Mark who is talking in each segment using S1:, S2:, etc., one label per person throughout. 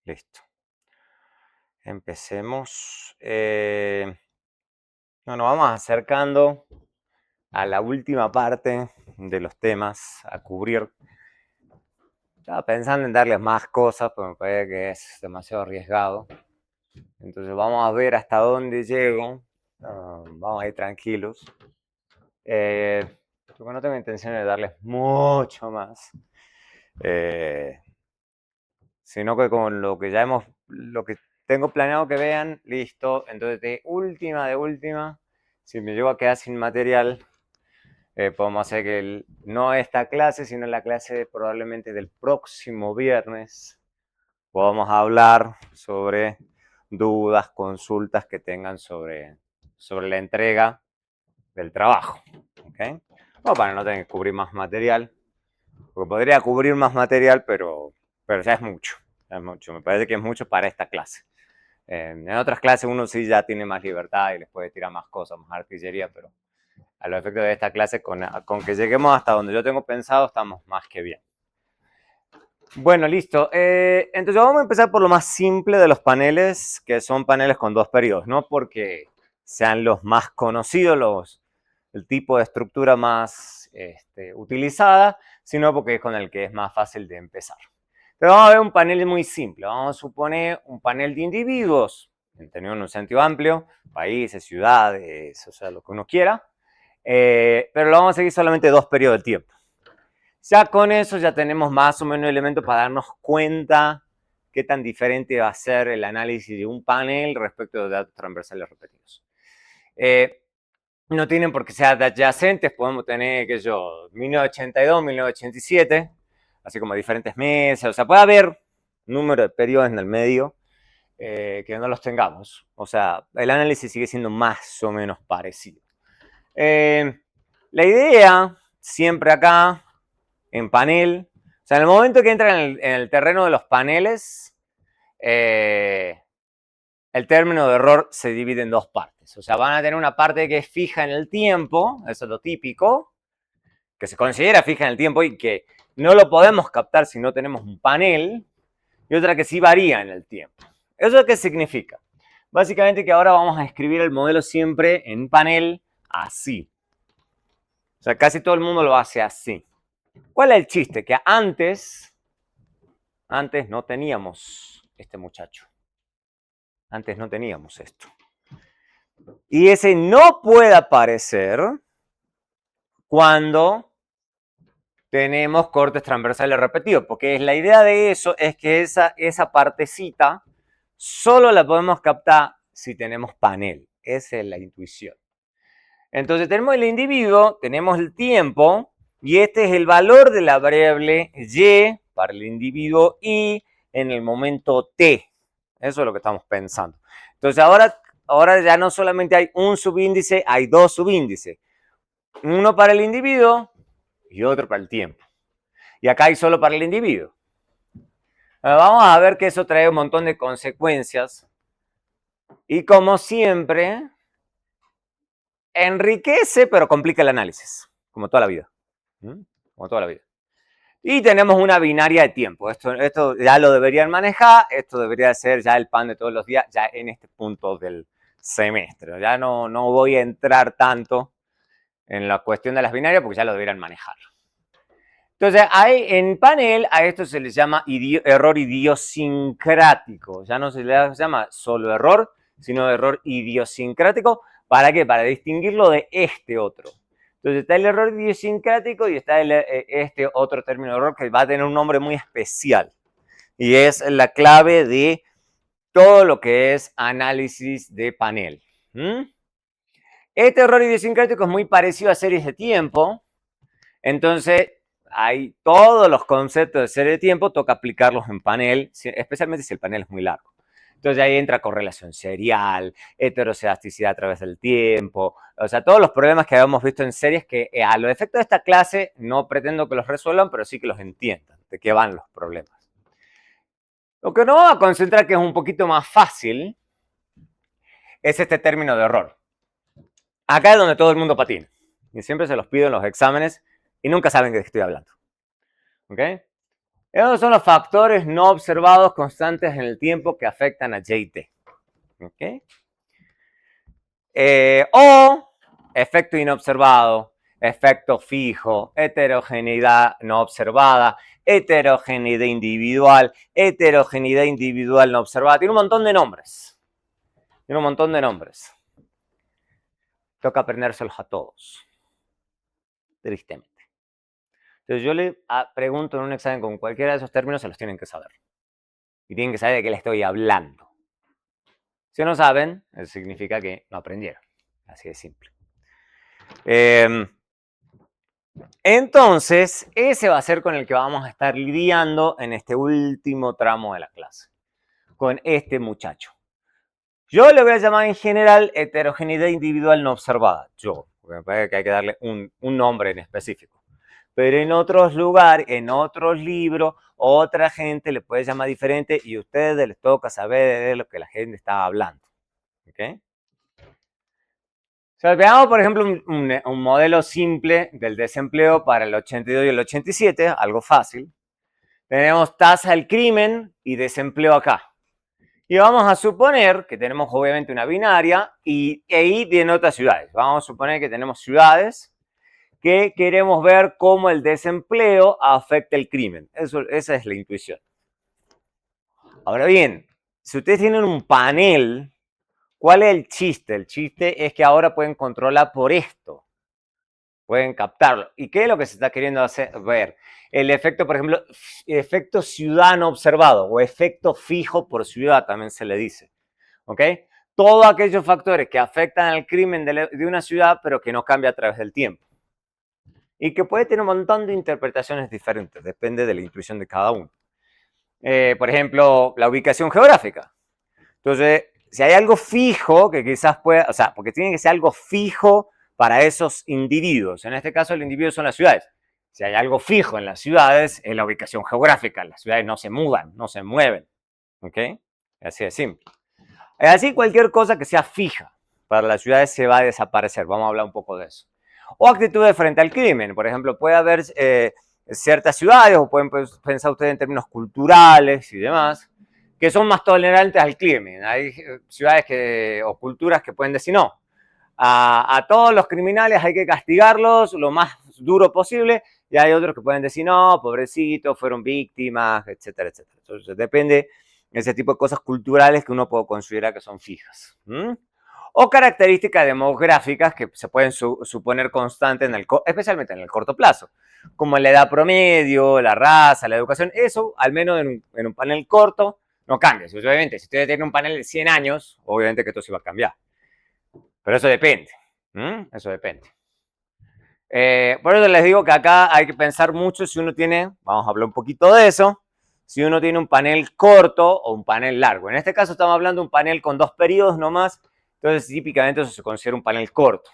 S1: Listo. Empecemos. Nos vamos acercando a la última parte de los temas a cubrir. Estaba pensando en darles más cosas, pero me parece que es demasiado arriesgado. Entonces vamos a ver hasta dónde llego. Vamos a ir tranquilos. Porque no tengo intención de darles mucho más. Sino que con lo que lo que tengo planeado que vean, listo. Entonces de última, si me llego a quedar sin material, podemos hacer que no esta clase, sino la clase probablemente del próximo viernes, podamos hablar sobre dudas, consultas que tengan sobre la entrega del trabajo. ¿Okay? O para no tener que cubrir más material, porque podría cubrir más material, pero ya es mucho. Es mucho. Me parece que es mucho para esta clase. En otras clases uno sí ya tiene más libertad y les puede tirar más cosas, más artillería, pero a los efectos de esta clase, con que lleguemos hasta donde yo tengo pensado, estamos más que bien. Bueno, listo. Entonces vamos a empezar por lo más simple de los paneles, que son paneles con dos periodos, no porque sean los más conocidos, el tipo de estructura más utilizada, sino porque es con el que es más fácil de empezar. Pero vamos a ver un panel muy simple. Vamos a suponer un panel de individuos, entendido en un sentido amplio, países, ciudades, o sea, lo que uno quiera. Pero lo vamos a seguir solamente dos periodos de tiempo. Ya con eso ya tenemos más o menos elementos para darnos cuenta qué tan diferente va a ser el análisis de un panel respecto de datos transversales repetidos. No tienen por qué ser adyacentes, podemos tener, qué sé yo, 1982, 1987, así como diferentes meses, o sea, puede haber número de periodos en el medio que no los tengamos. O sea, el análisis sigue siendo más o menos parecido. La idea, siempre acá, en panel, o sea, en el momento que entran en el terreno de los paneles, el término de error se divide en dos partes. O sea, van a tener una parte que es fija en el tiempo, eso es lo típico, que se considera fija en el tiempo y que no lo podemos captar si no tenemos un panel, y otra que sí varía en el tiempo. ¿Eso qué significa? Básicamente que ahora vamos a escribir el modelo siempre en panel así. O sea, casi todo el mundo lo hace así. ¿Cuál es el chiste? Que antes no teníamos este muchacho. Antes no teníamos esto. Y ese no puede aparecer cuando tenemos cortes transversales repetidos, porque la idea de eso es que esa partecita solo la podemos captar si tenemos panel. Esa es la intuición. Entonces tenemos el individuo, tenemos el tiempo, y este es el valor de la variable y para el individuo y en el momento t. Eso es lo que estamos pensando. Entonces ahora ya no solamente hay un subíndice, hay dos subíndices. Uno para el individuo y otro para el tiempo. Y acá hay solo para el individuo. Vamos a ver que eso trae un montón de consecuencias. Y como siempre, enriquece, pero complica el análisis, como toda la vida. Como toda la vida. Y tenemos una binaria de tiempo. Esto ya lo deberían manejar, esto debería ser ya el pan de todos los días, ya en este punto del semestre. Ya no voy a entrar tanto en la cuestión de las binarias porque ya lo deberían manejar. Entonces, en panel a esto se le llama error idiosincrático. Ya no se le llama solo error, sino error idiosincrático. ¿Para qué? Para distinguirlo de este otro. Entonces está el error idiosincrático y está este otro término de error que va a tener un nombre muy especial. Y es la clave de todo lo que es análisis de panel. Este error idiosincrático es muy parecido a series de tiempo. Entonces, hay todos los conceptos de serie de tiempo, toca aplicarlos en panel, especialmente si el panel es muy largo. Entonces ahí entra correlación serial, heterocedasticidad a través del tiempo, o sea, todos los problemas que habíamos visto en series que a los efectos de esta clase no pretendo que los resuelvan, pero sí que los entiendan, de qué van los problemas. Lo que nos vamos a concentrar, que es un poquito más fácil, es este término de error. Acá es donde todo el mundo patina. Y siempre se los pido en los exámenes y nunca saben de qué estoy hablando. ¿Ok? Esos son los factores no observados constantes en el tiempo que afectan a JT. ¿Okay? O efecto inobservado, efecto fijo, heterogeneidad no observada, heterogeneidad individual no observada. Tiene un montón de nombres. Tiene un montón de nombres. Toca aprendérselos a todos. Tristemente. Entonces yo le pregunto en un examen con cualquiera de esos términos, se los tienen que saber. Y tienen que saber de qué le estoy hablando. Si no saben, eso significa que no aprendieron. Así de simple. Entonces, ese va a ser con el que vamos a estar lidiando en este último tramo de la clase. Con este muchacho. Yo le voy a llamar en general heterogeneidad individual no observada. Yo, porque me parece que hay que darle un nombre en específico. Pero en otros lugares, en otros libros, otra gente le puede llamar diferente y a ustedes les toca saber de lo que la gente está hablando. ¿Ok? O sea, veamos, por ejemplo, un modelo simple del desempleo para el 82 y el 87, algo fácil. Tenemos tasa del crimen y desempleo acá. Y vamos a suponer que tenemos obviamente una binaria y ahí denota ciudades. Vamos a suponer que tenemos ciudades que queremos ver cómo el desempleo afecta el crimen. Esa es la intuición. Ahora bien, si ustedes tienen un panel, ¿cuál es el chiste? El chiste es que ahora pueden controlar por esto. Pueden captarlo. ¿Y qué es lo que se está queriendo ver? El efecto, por ejemplo, efecto ciudadano observado o efecto fijo por ciudad también se le dice. ¿Ok? Todos aquellos factores que afectan al crimen de una ciudad, pero que no cambia a través del tiempo. Y que puede tener un montón de interpretaciones diferentes, depende de la intuición de cada uno. Por ejemplo, la ubicación geográfica. Entonces, si hay algo fijo que quizás pueda, o sea, porque tiene que ser algo fijo para esos individuos. En este caso, el individuo son las ciudades. Si hay algo fijo en las ciudades, es la ubicación geográfica. Las ciudades no se mudan, no se mueven. ¿Ok? Así de simple. Así, cualquier cosa que sea fija para las ciudades se va a desaparecer. Vamos a hablar un poco de eso. O actitudes frente al crimen. Por ejemplo, puede haber ciertas ciudades, o pueden pensar ustedes en términos culturales y demás, que son más tolerantes al crimen. Hay ciudades o culturas que pueden decir no. A todos los criminales hay que castigarlos lo más duro posible, y hay otros que pueden decir no, pobrecitos, fueron víctimas, etcétera, etcétera. Entonces depende de ese tipo de cosas culturales que uno puede considerar que son fijas. O características demográficas que se pueden suponer constantes, especialmente en el corto plazo, como la edad promedio, la raza, la educación. Eso, al menos en un panel corto, no cambia. Obviamente, si ustedes tienen un panel de 100 años, obviamente que esto sí va a cambiar. Pero eso depende. Eso depende. Por eso les digo que acá hay que pensar mucho si uno tiene, vamos a hablar un poquito de eso, si uno tiene un panel corto o un panel largo. En este caso estamos hablando de un panel con 2 periodos nomás, entonces típicamente eso se considera un panel corto.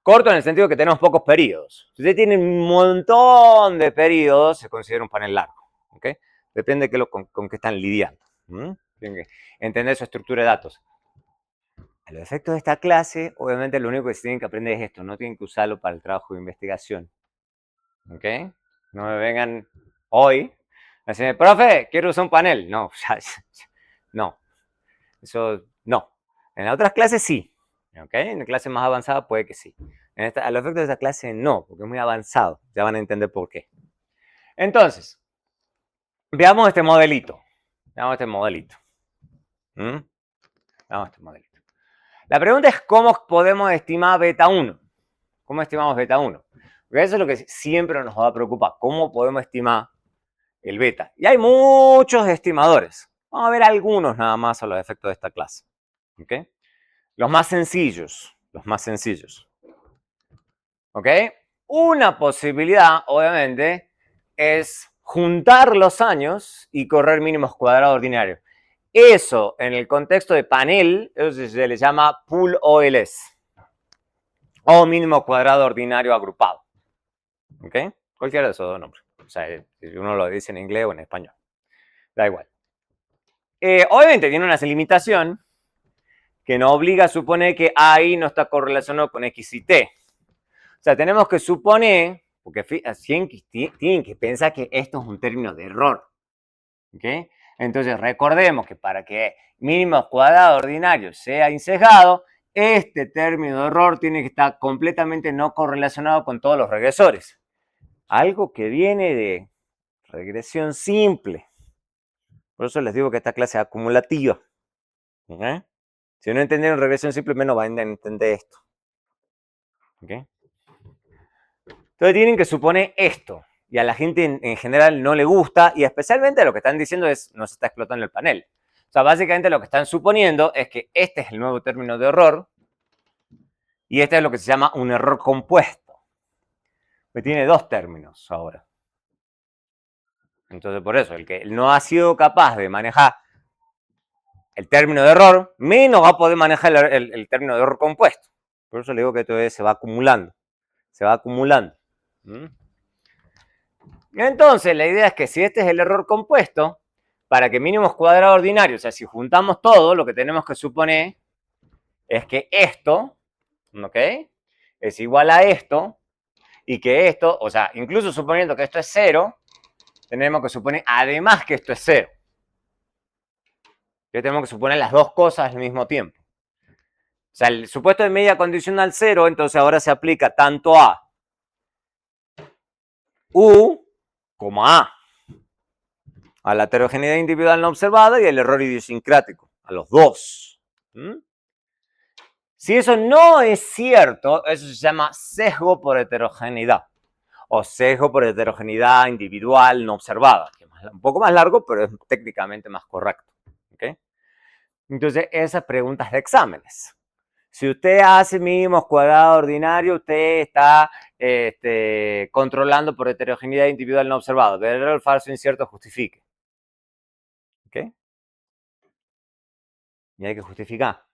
S1: Corto en el sentido que tenemos pocos periodos. Si usted tiene un montón de periodos, se considera un panel largo. ¿Okay? Depende de con qué están lidiando. Tienen que entender su estructura de datos. A los efectos de esta clase, obviamente lo único que se tienen que aprender es esto, no tienen que usarlo para el trabajo de investigación. ¿Ok? No me vengan hoy a decirme, profe, quiero usar un panel. No, no. Eso no. En las otras clases sí. ¿Ok? En clases más avanzadas puede que sí. A los efectos de esta clase no, porque es muy avanzado. Ya van a entender por qué. Entonces, veamos este modelito. Veamos este modelito. Veamos este modelito. La pregunta es cómo podemos estimar beta 1. ¿Cómo estimamos beta 1? Porque eso es lo que siempre nos va a preocupar. ¿Cómo podemos estimar el beta? Y hay muchos estimadores. Vamos a ver algunos nada más a los efectos de esta clase. ¿Okay? Los más sencillos. Los más sencillos. ¿Ok? Una posibilidad, obviamente, es juntar los años y correr mínimos cuadrados ordinarios. Eso, en el contexto de panel, eso se le llama pool OLS. O mínimo cuadrado ordinario agrupado. ¿Ok? Cualquiera de esos dos nombres. O sea, si uno lo dice en inglés o en español. Da igual. Obviamente tiene una limitación que nos obliga a suponer que A y no está correlacionado con X y T. O sea, tenemos que suponer, porque tienen que pensar que esto es un término de error. ¿Okay? Entonces recordemos que para que mínimo cuadrado ordinario sea insesgado, este término de error tiene que estar completamente no correlacionado con todos los regresores. Algo que viene de regresión simple. Por eso les digo que esta clase es acumulativa. ¿Okay? Si no entendieron regresión simple, menos van a entender esto. ¿Okay? Entonces tienen que suponer esto. Y a la gente en general no le gusta, y especialmente lo que están diciendo es no se está explotando el panel. O sea, básicamente lo que están suponiendo es que este es el nuevo término de error, y este es lo que se llama un error compuesto. Que tiene dos términos ahora. Entonces, por eso, el que no ha sido capaz de manejar el término de error, menos va a poder manejar el término de error compuesto. Por eso le digo que todo se va acumulando. Se va acumulando. Entonces, la idea es que si este es el error compuesto, para que mínimos cuadrados ordinarios, o sea, si juntamos todo, lo que tenemos que suponer es que esto, ¿ok? Es igual a esto, y que esto, o sea, incluso suponiendo que esto es 0, tenemos que suponer además que esto es 0. Que tenemos que suponer las dos cosas al mismo tiempo. O sea, el supuesto de medida condicional 0, entonces ahora se aplica tanto a U como a la heterogeneidad individual no observada y el error idiosincrático, a los dos. Si eso no es cierto, eso se llama sesgo por heterogeneidad o sesgo por heterogeneidad individual no observada, que es un poco más largo, pero es técnicamente más correcto. ¿Okay? Entonces, esas preguntas de exámenes. Si usted hace mínimos cuadrados ordinarios, usted está controlando por heterogeneidad individual no observada. Verdadero, el falso, incierto, justifique. ¿Ok? Y hay que justificar.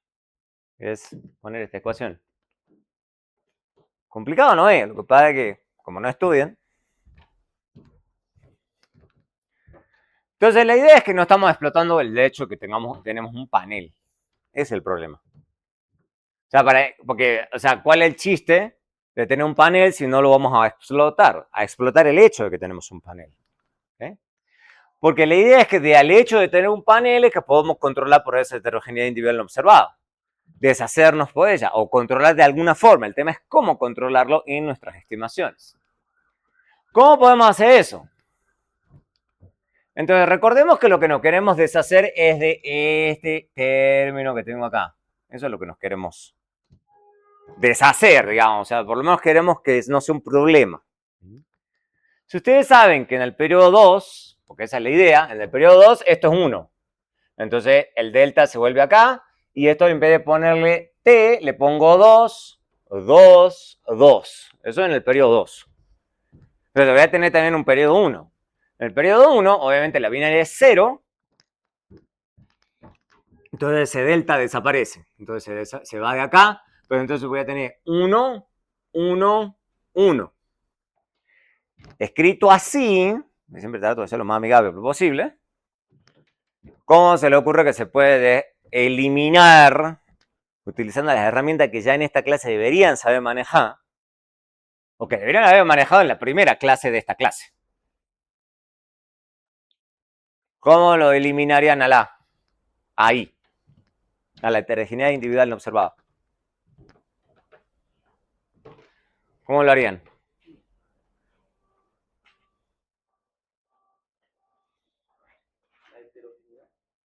S1: Es poner esta ecuación. Complicado no es, lo que pasa es que, como no estudian. Entonces, la idea es que no estamos explotando el hecho que tenemos un panel. Ese es el problema. O sea, ¿cuál es el chiste de tener un panel si no lo vamos a explotar? A explotar el hecho de que tenemos un panel. ¿Okay? Porque la idea es que al hecho de tener un panel es que podemos controlar por esa heterogeneidad individual no observada. Deshacernos por ella o controlar de alguna forma. El tema es cómo controlarlo en nuestras estimaciones. ¿Cómo podemos hacer eso? Entonces, recordemos que lo que nos queremos deshacer es de este término que tengo acá. Eso es lo que nos queremos deshacer, digamos. O sea, por lo menos queremos que no sea un problema. Si ustedes saben que en el periodo 2, porque esa es la idea, en el periodo 2 esto es 1. Entonces el delta se vuelve acá y esto en vez de ponerle t, le pongo 2, 2, 2. Eso en el periodo 2. Pero voy a tener también un periodo 1. En el periodo 1, obviamente la binaria es 0. Entonces ese delta desaparece. Entonces se va de acá. Pero entonces voy a tener 1, 1, 1. Escrito así, siempre trato de ser lo más amigable posible. ¿Cómo se le ocurre que se puede eliminar utilizando las herramientas que ya en esta clase deberían saber manejar? O que deberían haber manejado en la primera clase de esta clase. ¿Cómo lo eliminarían a la? Ahí. A la heterogeneidad individual no observada. ¿Cómo lo harían?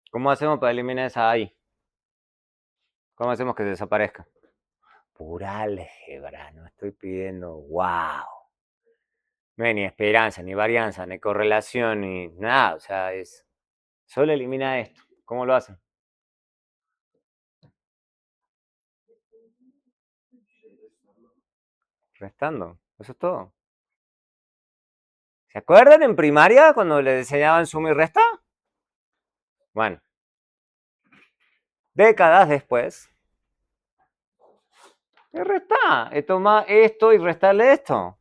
S1: ¿Cómo hacemos para eliminar esa ahí? ¿Cómo hacemos que desaparezca? Pura álgebra, no estoy pidiendo wow. No hay ni esperanza, ni varianza, ni correlación, ni nada. O sea, es solo elimina esto. ¿Cómo lo hacen? Restando. Eso es todo. ¿Se acuerdan en primaria cuando les enseñaban suma y resta? Bueno. Décadas después. ¿Qué resta? Toma esto y restarle esto.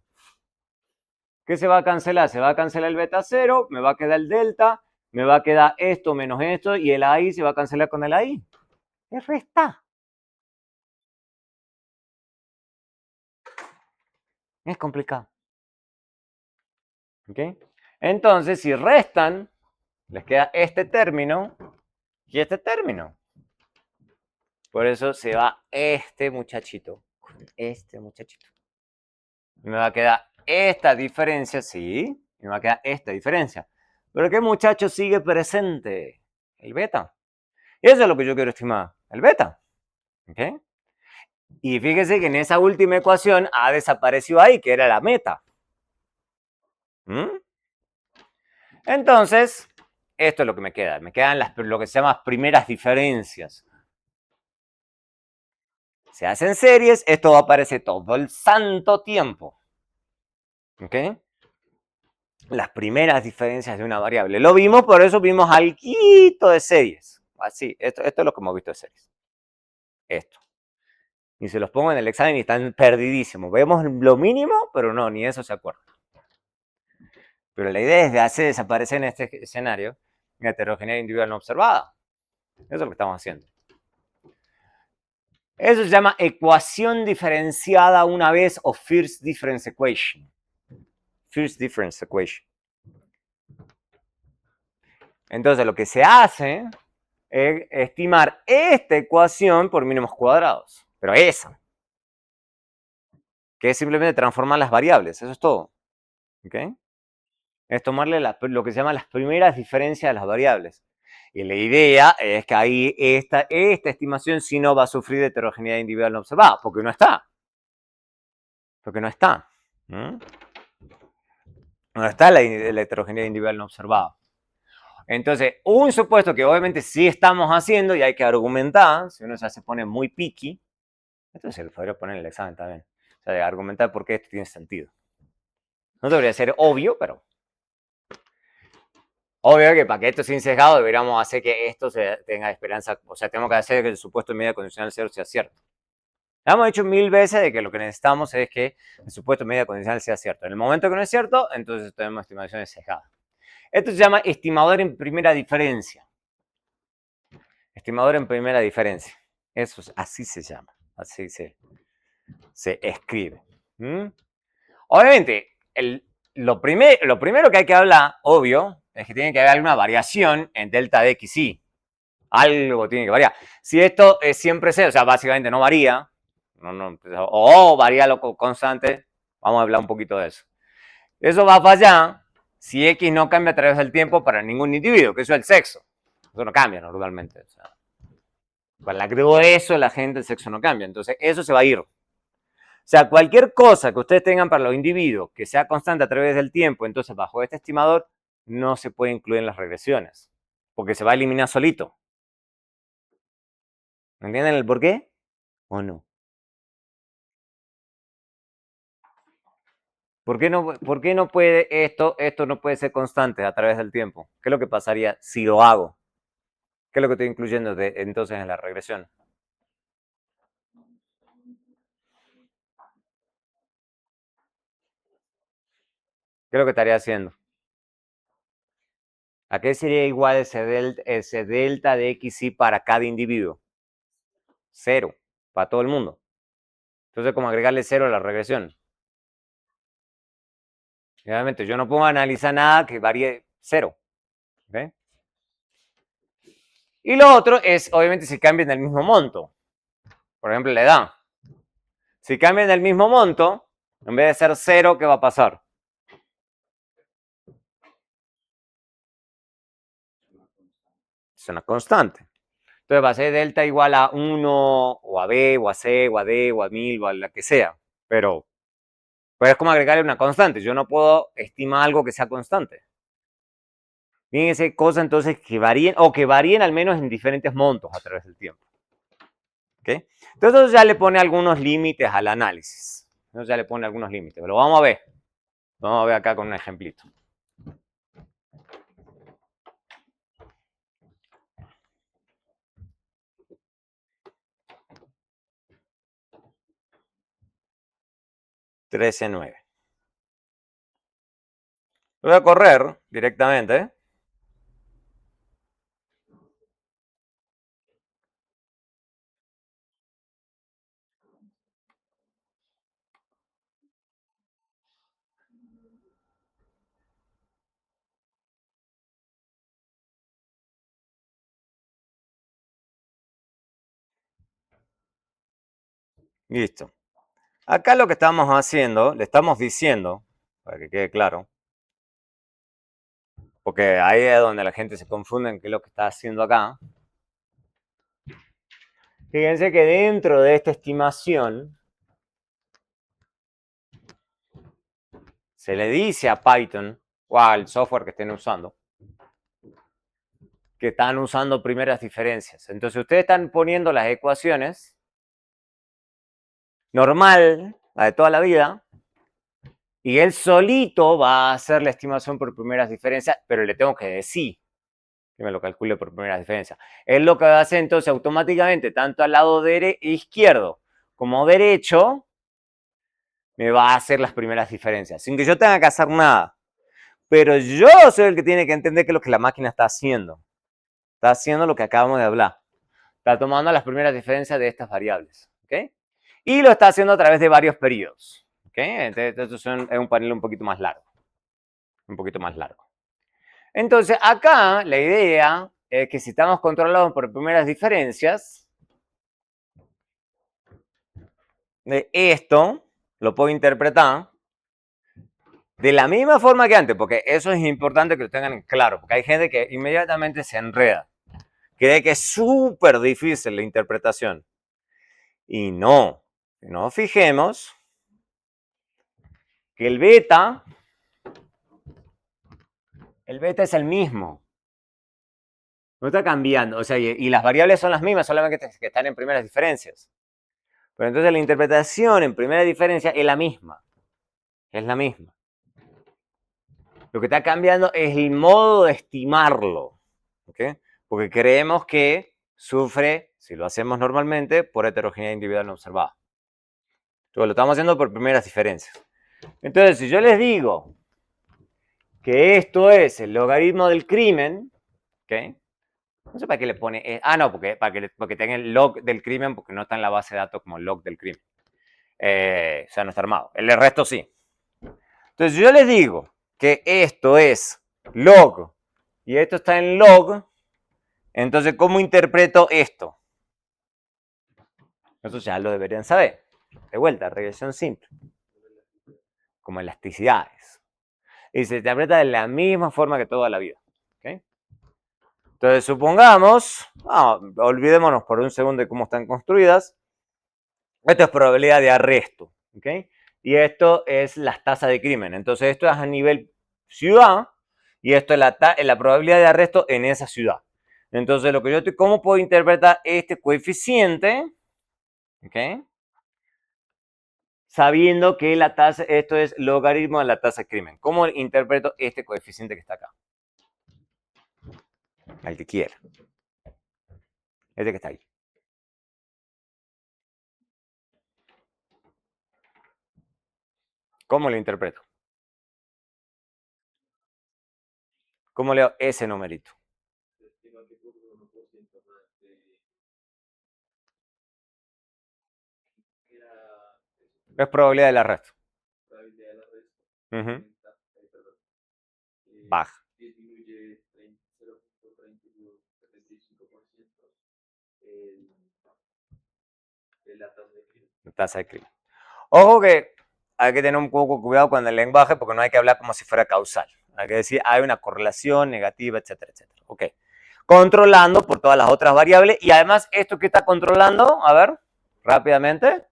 S1: ¿Qué se va a cancelar? Se va a cancelar el beta 0, me va a quedar el delta, me va a quedar esto menos esto y el AI se va a cancelar con el AI. ¿Qué resta? Es complicado. ¿Ok? Entonces, si restan, les queda este término y este término. Por eso se va este muchachito. Este muchachito. Me va a quedar esta diferencia, sí. Me va a quedar esta diferencia. Pero ¿qué muchacho sigue presente? El beta. Y eso es lo que yo quiero estimar. El beta. ¿Ok? Y fíjese que en esa última ecuación ha desaparecido ahí, que era la meta. ¿Mm? Entonces, esto es lo que me queda. Me quedan lo que se llaman primeras diferencias. Se hacen series, esto va a aparecer todo el santo tiempo. ¿Ok? Las primeras diferencias de una variable. Lo vimos, por eso vimos algo de series. Así, esto es lo que hemos visto de series. Esto. Y se los pongo en el examen y están perdidísimos. Vemos lo mínimo, pero no, ni eso se acuerda. Pero la idea es de hacer desaparecer en este escenario la heterogeneidad individual no observada. Eso es lo que estamos haciendo. Eso se llama ecuación diferenciada una vez o first difference equation. First difference equation. Entonces lo que se hace es estimar esta ecuación por mínimos cuadrados. Pero esa. Que es simplemente transformar las variables. Eso es todo. ¿Ok? Es tomarle lo que se llama las primeras diferencias de las variables. Y la idea es que ahí esta estimación sí no va a sufrir de heterogeneidad individual no observada, porque no está. Porque no está. ¿Mm? No está la heterogeneidad individual no observada. Entonces, un supuesto que obviamente sí estamos haciendo y hay que argumentar, si uno ya se pone muy picky, esto se lo podría poner en el examen también. O sea, de argumentar por qué esto tiene sentido. No debería ser obvio, pero obvio que para que esto sea sesgado deberíamos hacer que esto tenga esperanza, o sea, tenemos que hacer que el supuesto de medida condicional cero sea cierto. Ya hemos dicho 1000 veces de que lo que necesitamos es que el supuesto de medida condicional sea cierto. En el momento que no es cierto, entonces tenemos estimaciones sesgadas. Esto se llama estimador en primera diferencia. Estimador en primera diferencia. Eso así se llama. Así se escribe. ¿Mm? Obviamente, lo primero que hay que hablar, obvio, es que tiene que haber alguna variación en delta de x, y. Algo tiene que variar. Si esto es siempre cero, o sea, básicamente no varía, o varía lo constante, vamos a hablar un poquito de eso. Eso va a fallar si x no cambia a través del tiempo para ningún individuo, que eso es el sexo. Eso no cambia normalmente. O sea, para el grueso de la gente el sexo no cambia. Entonces, eso se va a ir. O sea, cualquier cosa que ustedes tengan para los individuos que sea constante a través del tiempo, entonces bajo este estimador no se puede incluir en las regresiones, porque se va a eliminar solito. ¿Entienden el por qué? ¿O no? ¿Por qué no puede esto no puede ser constante a través del tiempo? ¿Qué es lo que pasaría si lo hago? ¿Qué es lo que estoy incluyendo entonces en la regresión? ¿Qué es lo que estaría haciendo? ¿A qué sería igual ese delta de XY para cada individuo? Cero, para todo el mundo. Entonces, ¿cómo agregarle cero a la regresión? Obviamente, yo no puedo analizar nada que varíe cero. ¿Okay? Y lo otro es, obviamente, si cambian del mismo monto. Por ejemplo, la edad. Si cambian del mismo monto, en vez de ser cero, ¿qué va a pasar? Es una constante. Entonces va a ser delta igual a 1, o a B, o a C, o a D, o a 1000, o a la que sea. Pero es como agregarle una constante. Yo no puedo estimar algo que sea constante. Fíjense cosas entonces que varíen, o que varíen al menos en diferentes montos a través del tiempo. ¿Okay? Entonces eso ya le pone algunos límites al análisis. Eso ya le pone algunos límites. Lo vamos a ver. Vamos a ver acá con un ejemplito. (13:9). Voy a correr directamente. Listo. Acá lo que estamos haciendo, le estamos diciendo, para que quede claro, porque ahí es donde la gente se confunde en qué es lo que está haciendo acá. Fíjense que dentro de esta estimación se le dice a Python o al software que estén usando que están usando primeras diferencias. Entonces ustedes están poniendo las ecuaciones normal, la de toda la vida, y él solito va a hacer la estimación por primeras diferencias, pero le tengo que decir que me lo calcule por primeras diferencias. Él lo que va a hacer entonces automáticamente, tanto al lado izquierdo como derecho, me va a hacer las primeras diferencias, sin que yo tenga que hacer nada. Pero yo soy el que tiene que entender qué es lo que la máquina está haciendo. Está haciendo lo que acabamos de hablar. Está tomando las primeras diferencias de estas variables. ¿Okay? Y lo está haciendo a través de varios periodos. ¿Okay? Entonces, esto es un panel un poquito más largo. Un poquito más largo. Entonces, acá la idea es que si estamos controlados por primeras diferencias, de esto lo puedo interpretar de la misma forma que antes, porque eso es importante que lo tengan en claro, porque hay gente que inmediatamente se enreda, cree que es súper difícil la interpretación. Y no, nos fijemos que el beta es el mismo, no está cambiando, o sea, y las variables son las mismas, solamente que están en primeras diferencias. Pero entonces la interpretación en primera diferencia es la misma, es la misma. Lo que está cambiando es el modo de estimarlo, ¿okay? Porque creemos que sufre, si lo hacemos normalmente, por heterogeneidad individual no observada. Entonces lo estamos haciendo por primeras diferencias. Entonces, si yo les digo que esto es el logaritmo del crimen, ¿ok? No sé para qué le pone. No, porque tenga el log del crimen, porque no está en la base de datos como log del crimen. O sea, no está armado. El resto sí. Entonces, si yo les digo que esto es log y esto está en log, entonces, ¿cómo interpreto esto? Eso ya lo deberían saber. De vuelta, regresión simple. Como elasticidades. Y se interpreta de la misma forma que toda la vida. ¿Okay? Entonces, supongamos, olvidémonos por un segundo de cómo están construidas. Esto es probabilidad de arresto. ¿Okay? Y esto es las tasas de crimen. Entonces, esto es a nivel ciudad y esto es la probabilidad de arresto en esa ciudad. Entonces, lo que yo estoy, ¿cómo puedo interpretar este coeficiente? ¿Okay? Sabiendo que la tasa, esto es logaritmo de la tasa de crimen. ¿Cómo interpreto este coeficiente que está acá? Al que quiera. Este que está ahí. ¿Cómo lo interpreto? ¿Cómo leo ese numerito? Es probabilidad del arresto. Uh-huh. Baja. La tasa de crimen. Ojo que hay que tener un poco cuidado con el lenguaje porque no hay que hablar como si fuera causal. Hay que decir, hay una correlación negativa, etcétera, etcétera. Ok. Controlando por todas las otras variables y además esto que está controlando, a ver, rápidamente.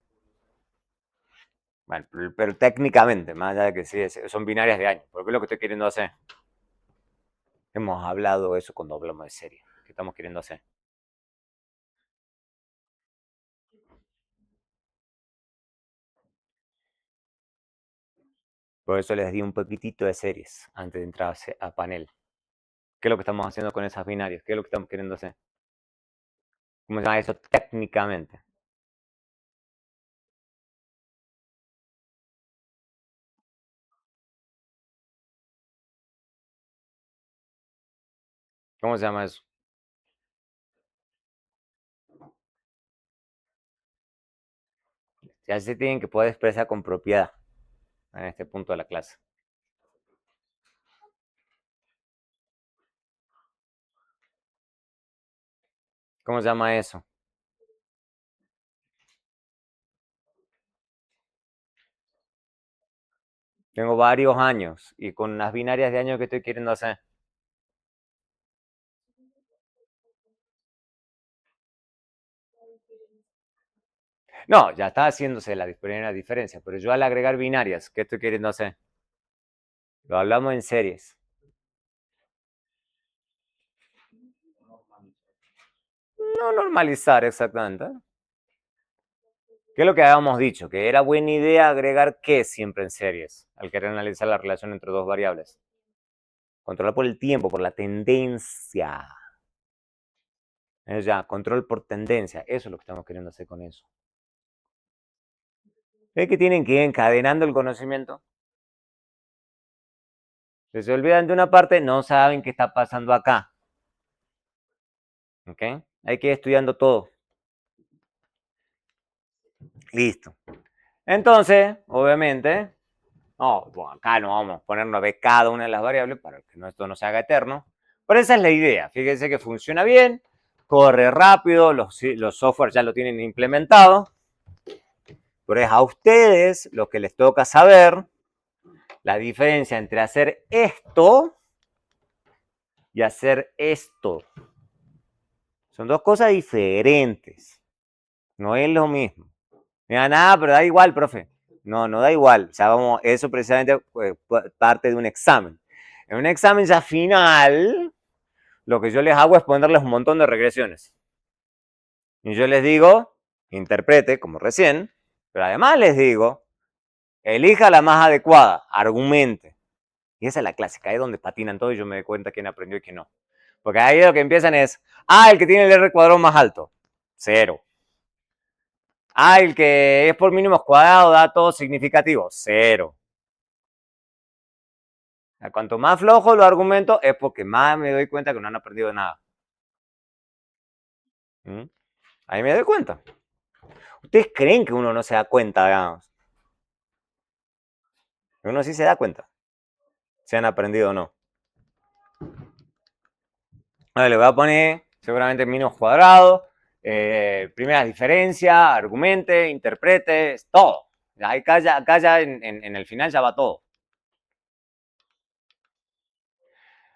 S1: Bueno, pero técnicamente, más allá de que sí, son binarias de año. Porque es lo que estoy queriendo hacer. Hemos hablado eso cuando hablamos de serie. ¿Qué estamos queriendo hacer? Por eso les di un poquitito de series antes de entrar a panel. ¿Qué es lo que estamos haciendo con esas binarias? ¿Qué es lo que estamos queriendo hacer? ¿Cómo se llama eso técnicamente? ¿Cómo se llama eso? Ya se tienen que poder expresar con propiedad en este punto de la clase. ¿Cómo se llama eso? Tengo varios años y con las binarias de años que estoy queriendo hacer. No, ya está haciéndose la primera diferencia, pero yo al agregar binarias, ¿qué estoy queriendo hacer? Lo hablamos en series. No normalizar exactamente. ¿Qué es lo que habíamos dicho? Que era buena idea agregar qué siempre en series, al querer analizar la relación entre dos variables. Controlar por el tiempo, por la tendencia. Es ya, control por tendencia. Eso es lo que estamos queriendo hacer con eso. ¿Ves que tienen que ir encadenando el conocimiento? Si se olvidan de una parte, no saben qué está pasando acá. ¿Ok? Hay que ir estudiando todo. Listo. Entonces, obviamente, no, bueno, acá no vamos a ponernos a ver cada una de las variables para que esto no se haga eterno. Pero esa es la idea. Fíjense que funciona bien, corre rápido, los softwares ya lo tienen implementado. Pero es a ustedes lo que les toca saber la diferencia entre hacer esto y hacer esto. Son dos cosas diferentes. No es lo mismo. Mira, nada, pero da igual, profe. No, no da igual. O sea, vamos, eso precisamente parte de un examen. En un examen ya final, lo que yo les hago es ponerles un montón de regresiones. Y yo les digo, interprete, como recién, pero además les digo, elija la más adecuada, argumente. Y esa es la clásica, ahí es donde patinan todo y yo me doy cuenta quién aprendió y quién no. Porque ahí lo que empiezan es, el que tiene el R cuadrado más alto, cero. El que es por mínimos cuadrados, dato significativo, cero. Cuanto más flojo lo argumento es porque más me doy cuenta que no han aprendido nada. ¿Mm? Ahí me doy cuenta. ¿Ustedes creen que uno no se da cuenta, digamos? Uno sí se da cuenta. Si han aprendido o no. Le voy a poner seguramente mínimos cuadrados, primeras diferencias, argumente, interprete, todo. Acá ya en el final ya va todo.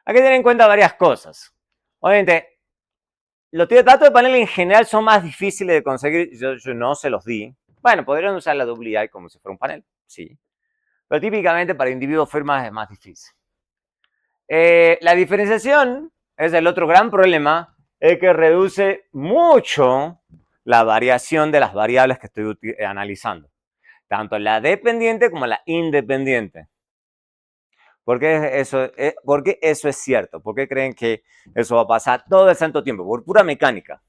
S1: Hay que tener en cuenta varias cosas. Obviamente, los datos de panel en general son más difíciles de conseguir. Yo no se los di. Bueno, podrían usar la doble como si fuera un panel, sí. Pero típicamente para individuos firmas es más difícil. La diferenciación es el otro gran problema, es que reduce mucho la variación de las variables que estoy analizando, tanto la dependiente como la independiente. ¿Por qué eso es cierto? ¿Por qué creen que eso va a pasar todo el santo tiempo? Por pura mecánica.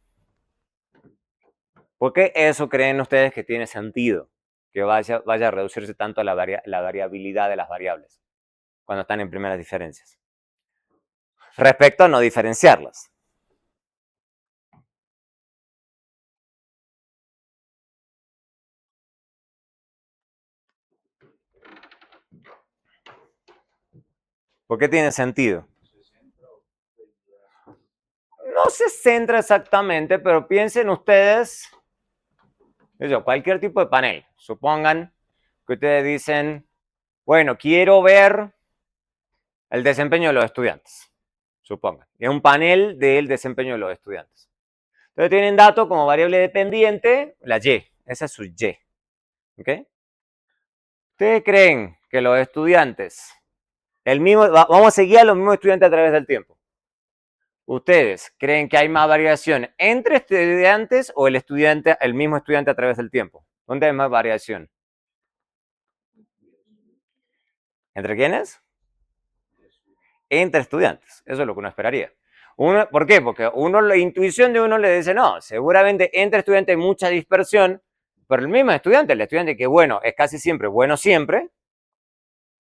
S1: ¿Por qué eso creen ustedes que tiene sentido? Que vaya a reducirse tanto la variabilidad de las variables cuando están en primeras diferencias. Respecto a no diferenciarlas. ¿Por qué tiene sentido? No se centra exactamente, pero piensen ustedes, cualquier tipo de panel. Supongan que ustedes dicen, bueno, quiero ver el desempeño de los estudiantes. Supongan. Es un panel del desempeño de los estudiantes. Entonces tienen datos como variable dependiente, la Y. Esa es su Y. ¿Ok? ¿Ustedes creen que los estudiantes, vamos a seguir a los mismos estudiantes a través del tiempo? ¿Ustedes creen que hay más variación entre estudiantes o el mismo estudiante a través del tiempo? ¿Dónde hay más variación? ¿Entre quiénes? Entre estudiantes. Eso es lo que uno esperaría. ¿Por qué? Porque la intuición de uno le dice, no, seguramente entre estudiantes hay mucha dispersión, pero el mismo estudiante, el estudiante que bueno es casi siempre bueno siempre,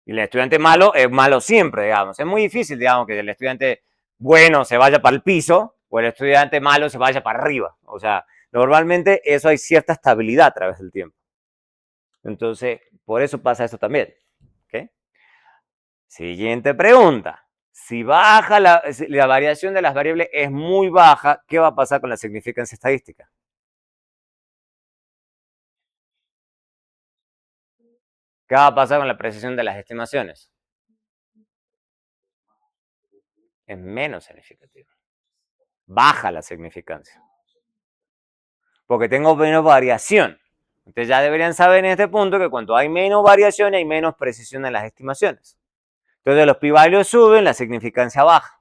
S1: y el estudiante malo es malo siempre, digamos. Es muy difícil, digamos, que el estudiante bueno se vaya para el piso o el estudiante malo se vaya para arriba. O sea, normalmente eso hay cierta estabilidad a través del tiempo. Entonces, por eso pasa eso también. ¿Okay? Siguiente pregunta. Si baja la variación de las variables es muy baja, ¿qué va a pasar con la significancia estadística? ¿Qué va a pasar con la precisión de las estimaciones? Es menos significativo. Baja la significancia. Porque tengo menos variación. Ustedes ya deberían saber en este punto que cuando hay menos variación hay menos precisión en las estimaciones. Entonces los p-values suben, la significancia baja.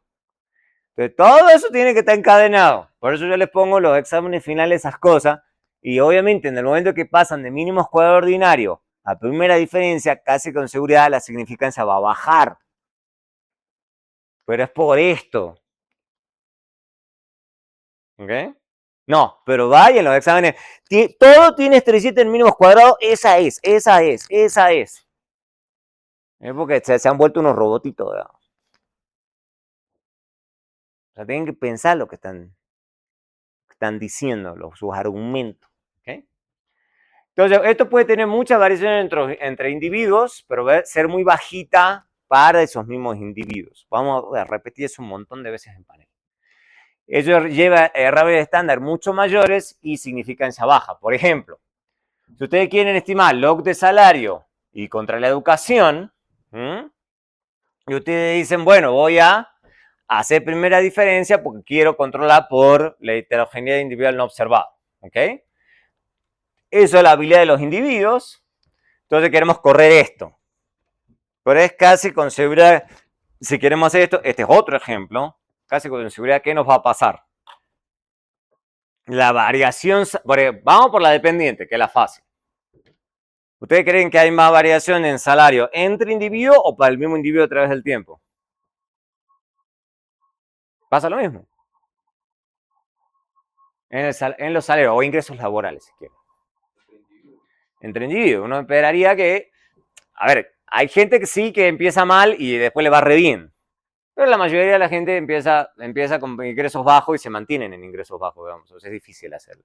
S1: Entonces todo eso tiene que estar encadenado. Por eso yo les pongo los exámenes finales esas cosas. Y obviamente en el momento que pasan de mínimos cuadrados ordinarios a primera diferencia, casi con seguridad la significancia va a bajar. Pero es por esto. ¿Ok? No, pero vayan los exámenes. Todo tiene estrellita en mínimos cuadrados. Esa es. Es porque se han vuelto unos robotitos, ¿verdad? O sea, tienen que pensar lo que están diciendo, sus argumentos. ¿Okay? Entonces, esto puede tener mucha variación entre individuos, pero va a ser muy bajita para esos mismos individuos. Vamos a repetir eso un montón de veces en panel. Eso lleva errores estándar mucho mayores y significancia baja. Por ejemplo, si ustedes quieren estimar log de salario y contra la educación, y ustedes dicen, bueno, voy a hacer primera diferencia porque quiero controlar por la heterogeneidad individual no observada. ¿Ok? Eso es la habilidad de los individuos. Entonces queremos correr esto. Pero es casi con seguridad, si queremos hacer esto, este es otro ejemplo, casi con seguridad, ¿qué nos va a pasar? La variación, vamos por la dependiente, que es la fácil. ¿Ustedes creen que hay más variación en salario entre individuos o para el mismo individuo a través del tiempo? Pasa lo mismo. En los salarios o ingresos laborales, si quieren. Entre individuos. Uno esperaría que, a ver, hay gente que sí que empieza mal y después le va re bien. Pero la mayoría de la gente empieza con ingresos bajos y se mantienen en ingresos bajos, digamos. O sea, es difícil hacerlo.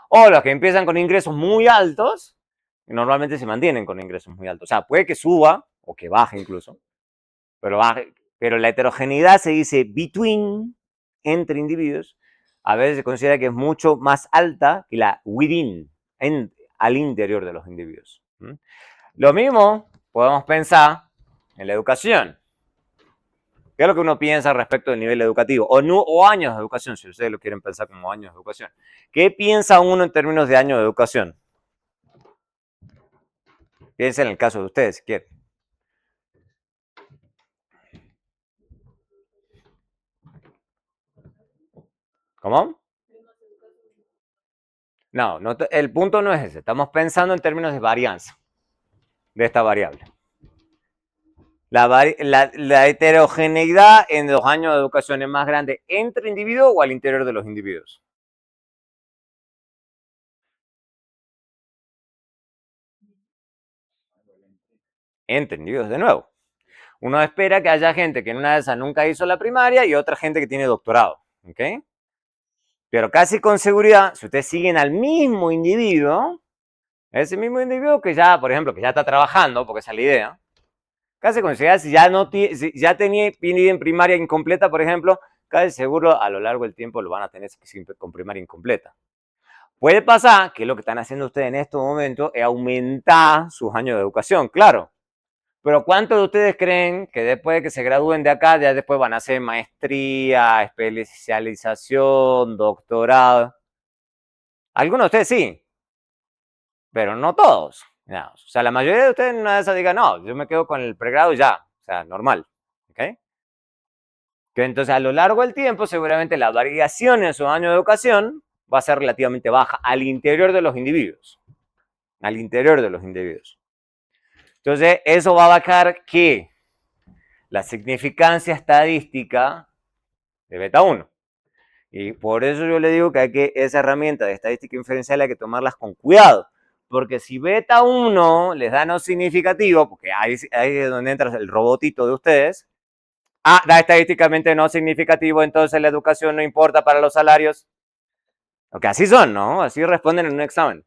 S1: O los que empiezan con ingresos muy altos, normalmente se mantienen con ingresos muy altos. O sea, puede que suba o que baje incluso, pero baje. Pero la heterogeneidad se dice between, entre individuos, a veces se considera que es mucho más alta que la within, al interior de los individuos. Lo mismo podemos pensar en la educación. ¿Qué es lo que uno piensa respecto del nivel educativo? O años de educación, si ustedes lo quieren pensar como años de educación. ¿Qué piensa uno en términos de años de educación? Piensa en el caso de ustedes, si quieren. ¿Cómo? No, el punto no es ese. Estamos pensando en términos de varianza de esta variable. La heterogeneidad en los años de educación es más grande entre individuos o al interior de los individuos. Entre individuos, de nuevo. Uno espera que haya gente que en una de esas nunca hizo la primaria y otra gente que tiene doctorado. ¿Ok? Pero casi con seguridad, si ustedes siguen al mismo individuo, ese mismo individuo que ya, por ejemplo, que ya está trabajando, porque esa es la idea, casi con seguridad, si ya tenía PND en primaria incompleta, por ejemplo, casi seguro a lo largo del tiempo lo van a tener con primaria incompleta. Puede pasar que lo que están haciendo ustedes en estos momentos es aumentar sus años de educación, claro. Pero ¿cuántos de ustedes creen que después de que se gradúen de acá, ya después van a hacer maestría, especialización, doctorado? Algunos de ustedes sí, pero no todos. No, o sea, la mayoría de ustedes en una de esas digan, no, yo me quedo con el pregrado ya, o sea, normal. ¿Okay? Que entonces a lo largo del tiempo, seguramente la variación en sus años de educación va a ser relativamente baja al interior de los individuos. Al interior de los individuos. Entonces, eso va a bajar que la significancia estadística de beta 1. Y por eso yo le digo que hay que esa herramienta de estadística inferencial hay que tomarlas con cuidado. Porque si beta 1 les da no significativo, porque ahí es donde entra el robotito de ustedes, da estadísticamente no significativo, entonces la educación no importa para los salarios. Porque así son, ¿no? Así responden en un examen.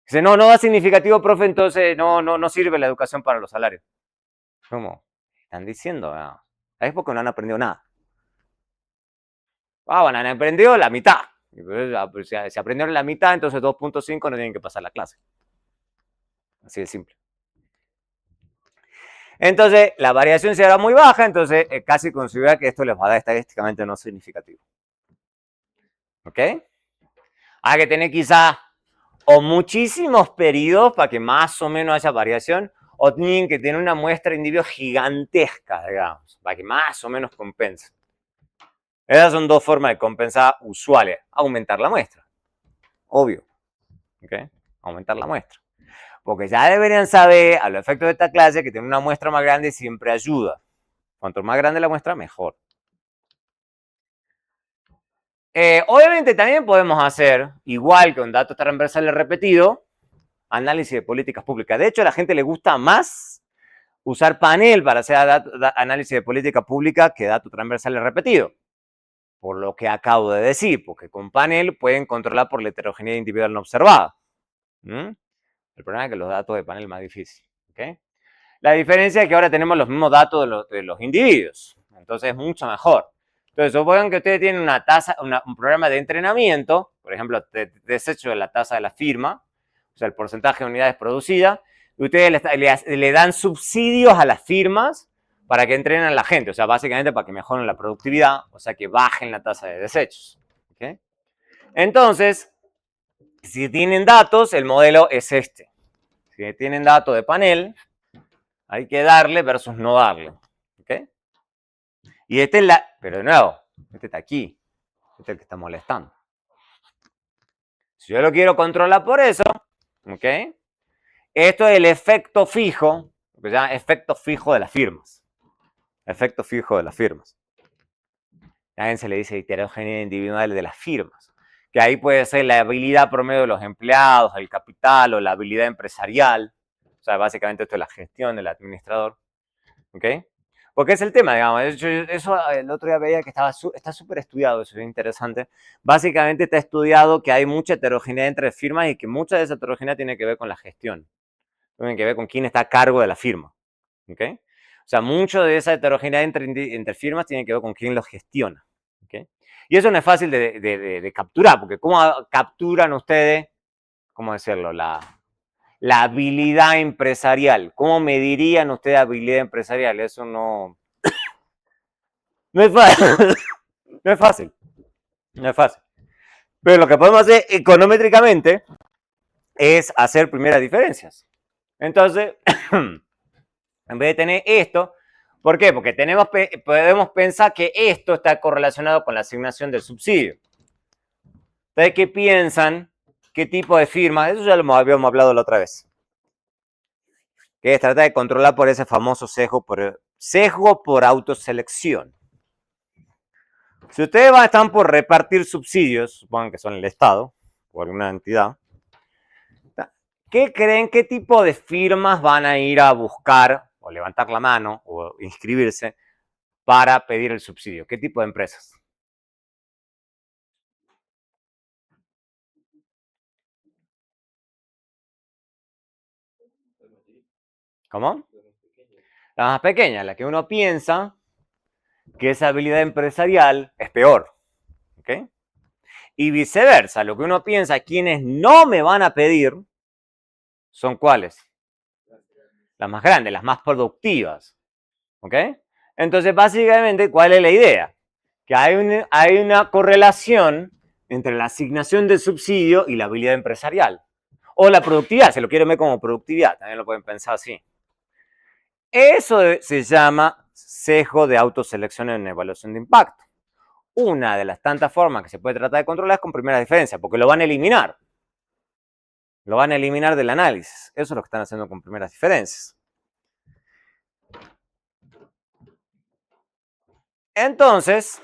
S1: Dice, no, no da significativo, profe, entonces no sirve la educación para los salarios. ¿Cómo? Están diciendo, ¿no? Es porque no han aprendido nada. Bueno, han aprendido la mitad. Si aprendieron la mitad, entonces 2.5 no tienen que pasar la clase. Así de simple. Entonces, la variación será muy baja, entonces casi con seguridad que esto les va a dar estadísticamente no significativo. ¿Ok? Hay que tener quizás o muchísimos periodos para que más o menos haya variación, o tienen que tener una muestra de individuos gigantesca, digamos, para que más o menos compense. Esas son dos formas de compensar usuales. Aumentar la muestra, obvio. ¿Ok? Aumentar la muestra. Porque ya deberían saber, a los efectos de esta clase, que tener una muestra más grande siempre ayuda. Cuanto más grande la muestra, mejor. Obviamente también podemos hacer, igual que un dato transversal repetido, análisis de políticas públicas. De hecho, a la gente le gusta más usar panel para hacer análisis de política pública que dato transversal repetido. Por lo que acabo de decir, porque con panel pueden controlar por la heterogeneidad individual no observada. El problema es que los datos de panel es más difícil. ¿Okay? La diferencia es que ahora tenemos los mismos datos de los individuos. Entonces es mucho mejor. Entonces, supongan que ustedes tienen una tasa, un programa de entrenamiento, por ejemplo, desecho de la tasa de la firma, o sea, el porcentaje de unidades producidas, y ustedes le dan subsidios a las firmas para que entrenen a la gente, o sea, básicamente para que mejoren la productividad, o sea, que bajen la tasa de desechos. ¿Okay? Entonces, si tienen datos, el modelo es este. Si tienen datos de panel, hay que darle versus no darle. ¿Ok? Y este es la... Pero de nuevo, este está aquí. Este es el que está molestando. Si yo lo quiero controlar por eso, ¿ok? Esto es el efecto fijo, lo que se llama efecto fijo de las firmas. Efecto fijo de las firmas. También se le dice heterogeneidad individual de las firmas. Que ahí puede ser la habilidad promedio de los empleados, el capital o la habilidad empresarial. O sea, básicamente esto es la gestión del administrador. ¿Ok? Porque es el tema, digamos. Eso el otro día veía que está súper estudiado, eso es interesante. Básicamente está estudiado que hay mucha heterogeneidad entre firmas y que mucha de esa heterogeneidad tiene que ver con la gestión. Tiene que ver con quién está a cargo de la firma. ¿Ok? O sea, mucho de esa heterogeneidad entre firmas tiene que ver con quién los gestiona. ¿Ok? Y eso no es fácil de capturar, porque ¿cómo capturan ustedes, cómo decirlo, la habilidad empresarial? ¿Cómo medirían ustedes habilidad empresarial? Eso no es fácil. No es fácil. No es fácil. Pero lo que podemos hacer econométricamente es hacer primeras diferencias. Entonces, en vez de tener esto, ¿por qué? Porque podemos pensar que esto está correlacionado con la asignación del subsidio. Entonces, ¿qué piensan? ¿Qué tipo de firma? Eso ya lo habíamos hablado la otra vez. Que es tratar de controlar por ese famoso sesgo por autoselección. Si ustedes están por repartir subsidios, supongan que son el Estado o alguna entidad, ¿qué creen? ¿Qué tipo de firmas van a ir a buscar o levantar la mano o inscribirse para pedir el subsidio? ¿Qué tipo de empresas? ¿Cómo? La más pequeña, la que uno piensa que esa habilidad empresarial es peor. ¿Ok? Y viceversa, lo que uno piensa, quienes no me van a pedir, ¿son cuáles? Las más grandes, las más productivas. ¿Ok? Entonces, básicamente, ¿cuál es la idea? Que hay una correlación entre la asignación del subsidio y la habilidad empresarial. O la productividad, se lo quieren ver como productividad, también lo pueden pensar así. Eso se llama sesgo de autoselección en evaluación de impacto. Una de las tantas formas que se puede tratar de controlar es con primera diferencia, porque lo van a eliminar. Lo van a eliminar del análisis. Eso es lo que están haciendo con primeras diferencias. Entonces,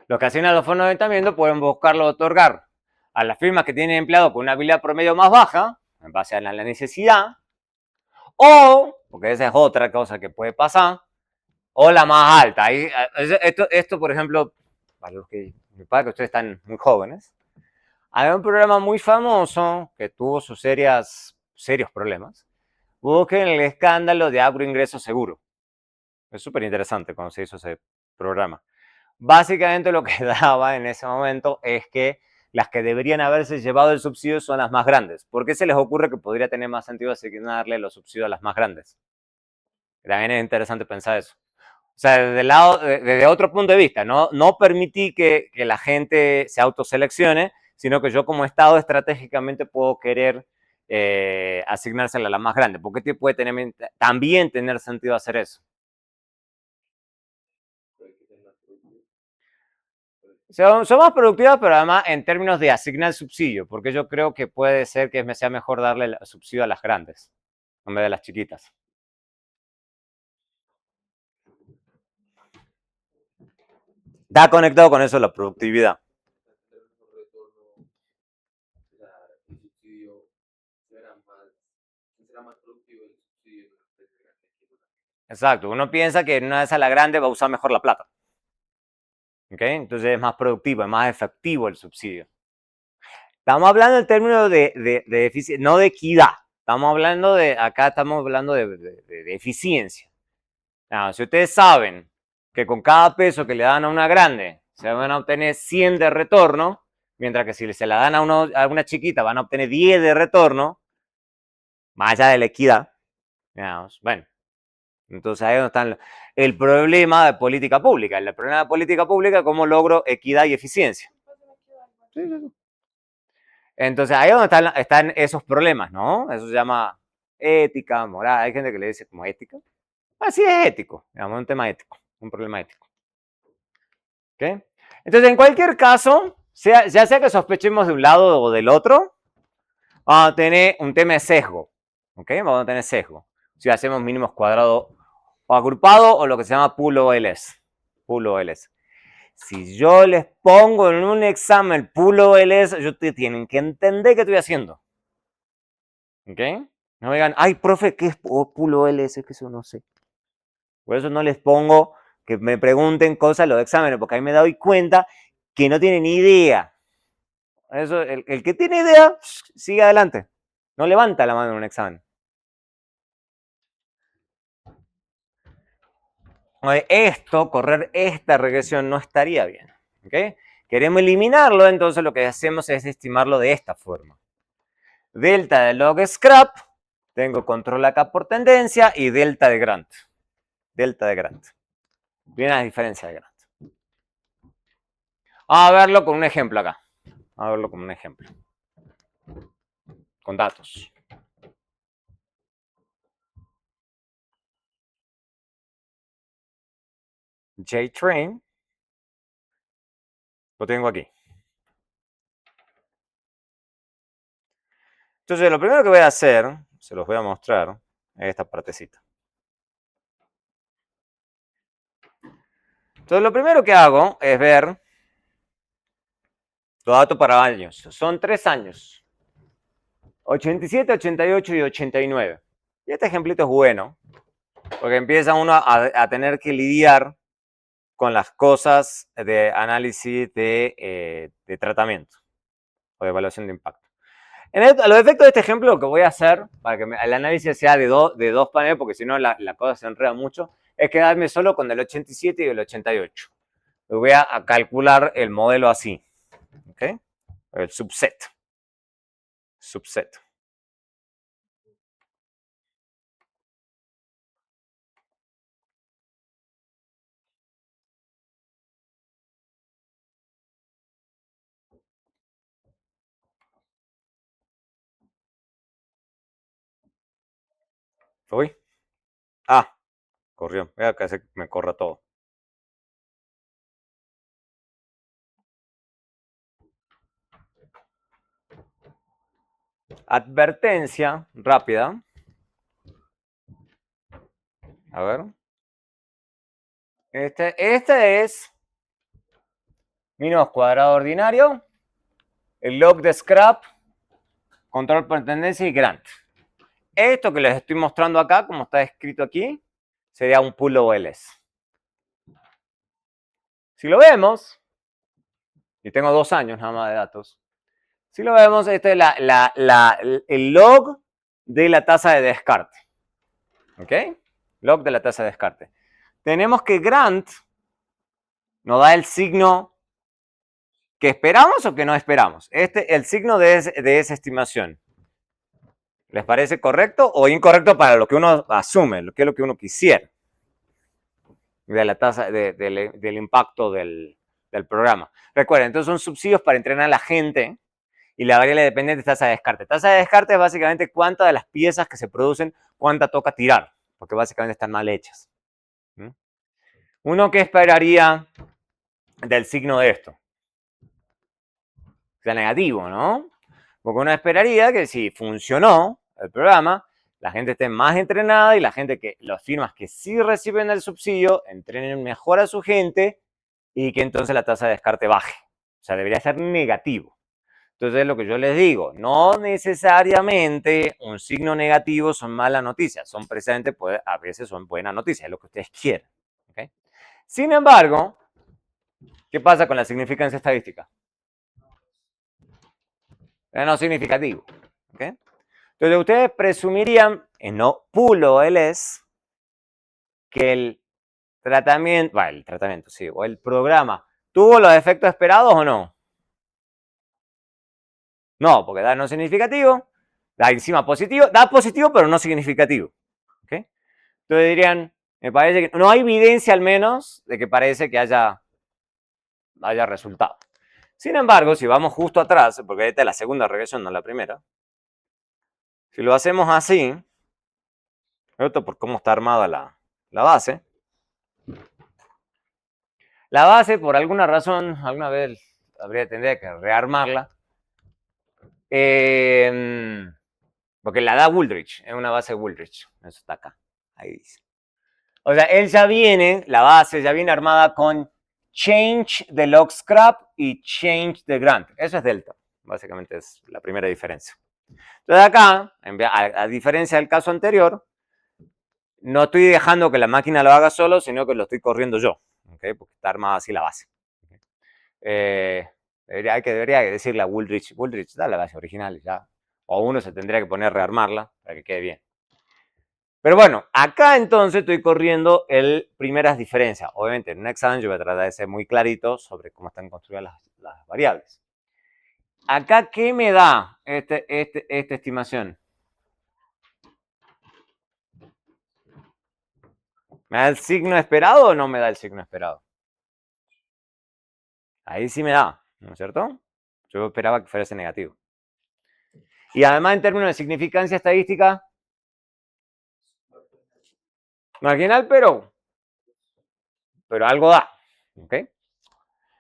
S1: los que hacen los fondos de aventamiento pueden buscarlo otorgar a las firmas que tienen empleados con una habilidad promedio más baja, en base a la necesidad, o, porque esa es otra cosa que puede pasar, o la más alta. Esto, por ejemplo, para los que ustedes están muy jóvenes, hay un programa muy famoso que tuvo sus serios problemas. Busquen el escándalo de agroingreso seguro. Es súper interesante cuando se hizo ese programa. Básicamente lo que daba en ese momento es que las que deberían haberse llevado el subsidio son las más grandes. ¿Por qué se les ocurre que podría tener más sentido asignarle los subsidios a las más grandes? También es interesante pensar eso. O sea, desde otro punto de vista, no permití que la gente se autoseleccione, sino que yo como Estado estratégicamente puedo querer asignársela a la más grande. ¿Por qué puede también tener sentido hacer eso? Son más productivas, pero además en términos de asignar subsidio, porque yo creo que puede ser que sea mejor darle el subsidio a las grandes en vez de las chiquitas. Está conectado con eso la productividad. Exacto, uno piensa que en una de esas la grande va a usar mejor la plata. ¿Okay? Entonces es más productivo, es más efectivo el subsidio. Estamos hablando en términos de eficiencia, no de equidad. Acá estamos hablando de eficiencia. Now, si ustedes saben que con cada peso que le dan a una grande se van a obtener 100 de retorno, mientras que si se la dan a una chiquita van a obtener 10 de retorno, más allá de la equidad, digamos, bueno, entonces ahí es donde está el problema de política pública. El problema de política pública es cómo logro equidad y eficiencia. Sí, sí, sí. Entonces ahí es donde están esos problemas, ¿no? Eso se llama ética, moral. Hay gente que le dice como ética. Así es ético, digamos, un tema ético, un problema ético. ¿Okay? Entonces, en cualquier caso, ya sea que sospechemos de un lado o del otro, vamos a tener un tema de sesgo. ¿Okay? Vamos a tener sesgo. Si hacemos mínimos cuadrados o agrupado o lo que se llama pool OLS. Pool OLS. Si yo les pongo en un examen pool OLS, ellos tienen que entender qué estoy haciendo. ¿Ok? No me digan, ay, profe, ¿qué es pool OLS? Que eso no sé. Por eso no les pongo que me pregunten cosas en los exámenes, porque ahí me doy cuenta que no tienen ni idea. Eso, el que tiene idea, sigue adelante. No levanta la mano en un examen. Correr esta regresión no estaría bien. ¿Okay? Queremos eliminarlo, entonces lo que hacemos es estimarlo de esta forma. Delta de log scrap, tengo control acá por tendencia, y delta de Grant. Delta de Grant. Viene la diferencia de Grant. Vamos a verlo con un ejemplo acá. Vamos a verlo con un ejemplo. Con datos. JTrain. Lo tengo aquí. Entonces, lo primero que voy a hacer, se los voy a mostrar, es esta partecita. Entonces, lo primero que hago es ver los datos para años. Son 3 años. 87, 88 y 89. Y este ejemplito es bueno, porque empieza uno a tener que lidiar con las cosas de análisis de tratamiento o de evaluación de impacto. A los efectos de este ejemplo, lo que voy a hacer, para que el análisis sea de dos paneles, porque si no la cosa se enreda mucho, es quedarme solo con el 87 y el 88. Voy a calcular el modelo así. ¿Ok? El subset. Subset. Uy. Ah, corrió. Voy a que me corra todo. Advertencia rápida. A ver. Este es mínimos cuadrado ordinario, el log de scrap, control por tendencia y Grant. Esto que les estoy mostrando acá, como está escrito aquí, sería un pool OLS. Si lo vemos, y tengo 2 años nada más de datos, si lo vemos, este es el log de la tasa de descarte. ¿Ok? Log de la tasa de descarte. Tenemos que Grant nos da el signo ¿Que esperamos o que no esperamos? El signo de esa estimación. ¿Les parece correcto o incorrecto para lo que uno asume, lo que es lo que uno quisiera? De la tasa, del impacto del programa. Recuerden, entonces son subsidios para entrenar a la gente y la variable dependiente es tasa de descarte. Tasa de descarte es básicamente cuántas de las piezas que se producen, cuánta toca tirar, porque básicamente están mal hechas. ¿Uno qué esperaría del signo de esto? Que sea negativo, ¿no? Porque uno esperaría que si funcionó el programa, la gente esté más entrenada y la gente las firmas que sí reciben el subsidio entrenen mejor a su gente y que entonces la tasa de descarte baje. O sea, debería ser negativo. Entonces, lo que yo les digo, no necesariamente un signo negativo son malas noticias, son precisamente, a veces son buenas noticias, es lo que ustedes quieren. ¿Okay? Sin embargo, ¿qué pasa con la significancia estadística? Es no significativo. ¿Okay? Entonces, ustedes presumirían, en no pulo él es, que el tratamiento, sí, o el programa, ¿tuvo los efectos esperados o no? No, porque da no significativo, da encima positivo, da positivo pero no significativo. ¿Okay? Entonces dirían, me parece que no hay evidencia al menos de que parece que haya resultado. Sin embargo, si vamos justo atrás, porque esta es la segunda regresión, no la primera, si lo hacemos así, esto por cómo está armada la base, la base por alguna razón, alguna vez tendría que rearmarla, porque la da Wooldridge, es una base Wooldridge, eso está acá, ahí dice. O sea, él ya viene, la base ya viene armada con change de log scrap y change de grant. Eso es delta, básicamente es la primera diferencia. Entonces acá, a diferencia del caso anterior, no estoy dejando que la máquina lo haga solo, sino que lo estoy corriendo yo, ¿okay? Porque está armada así la base. Debería decirle a Wooldridge, da la base original ya. O uno se tendría que poner a rearmarla para que quede bien. Pero bueno, acá entonces estoy corriendo el primeras diferencias. Obviamente en un examen yo voy a tratar de ser muy clarito sobre cómo están construidas las variables. Acá, ¿qué me da esta estimación? ¿Me da el signo esperado o no me da el signo esperado? Ahí sí me da, ¿no es cierto? Yo esperaba que fuese negativo. Y además en términos de significancia estadística, marginal, pero algo da. ¿Okay?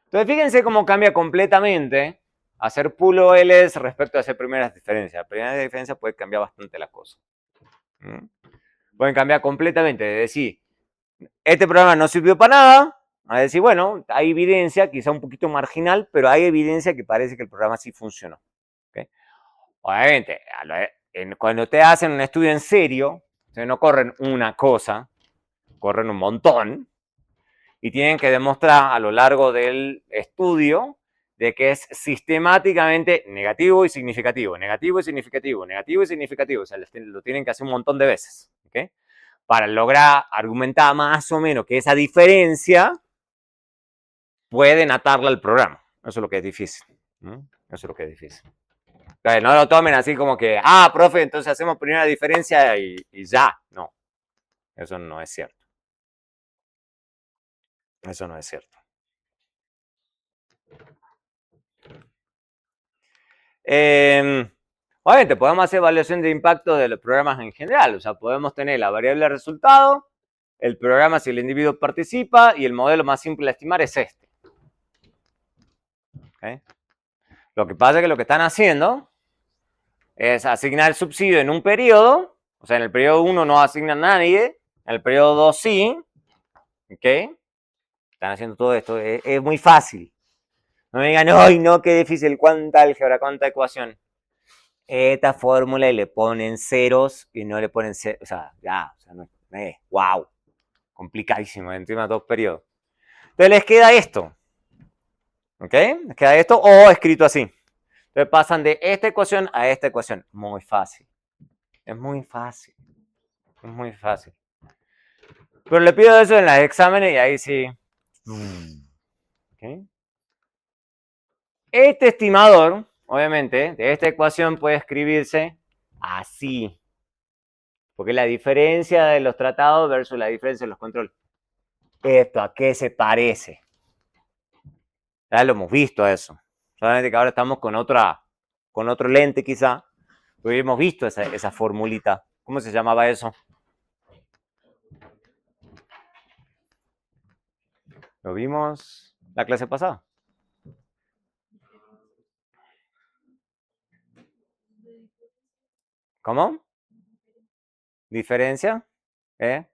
S1: Entonces fíjense cómo cambia completamente hacer pull OLs respecto a hacer primeras diferencias. Primeras diferencias puede cambiar bastante la cosa. Pueden cambiar completamente. Es decir, este programa no sirvió para nada. A decir, bueno, hay evidencia, quizá un poquito marginal, pero hay evidencia que parece que el programa sí funcionó. ¿Okay? Obviamente, cuando te hacen un estudio en serio, ustedes no corren una cosa, corren un montón y tienen que demostrar a lo largo del estudio de que es sistemáticamente negativo y significativo, negativo y significativo, negativo y significativo. O sea, lo tienen que hacer un montón de veces. ¿Okay? Para lograr argumentar más o menos que esa diferencia pueden atarla al programa. Eso es lo que es difícil. Eso es lo que es difícil. Entonces, no lo tomen así como que, profe, entonces hacemos primera diferencia y ya. No, eso no es cierto. Eso no es cierto. Obviamente, podemos hacer evaluación de impacto de los programas en general. O sea, podemos tener la variable de resultado, el programa si el individuo participa y el modelo más simple de estimar es este. ¿Okay? Lo que pasa es que lo que están haciendo es asignar el subsidio en un periodo. O sea, en el periodo 1 no asignan a nadie, en el periodo 2 sí. ¿Ok? Están haciendo todo esto. Es muy fácil. No me digan, ¡ay, no, qué difícil! ¿Cuánta álgebra? ¿Cuánta ecuación? Esta fórmula y le ponen ceros y no le ponen ceros. O sea, ya, o sea, no es, wow, complicadísimo, encima de 2 periodos. Entonces les queda esto. ¿Ok? Les queda esto o escrito así. Entonces pasan de esta ecuación a esta ecuación. Muy fácil. Es muy fácil. Es muy fácil. Pero le pido eso en los exámenes y ahí sí. ¿Okay? Este estimador, obviamente, de esta ecuación puede escribirse así. Porque la diferencia de los tratados versus la diferencia de los controles. ¿Esto a qué se parece? Ya lo hemos visto eso. Solamente que ahora estamos con otro lente quizá. Pero hemos visto esa formulita. ¿Cómo se llamaba eso? ¿Lo vimos la clase pasada? ¿Cómo? ¿Diferencia? ¿Eh?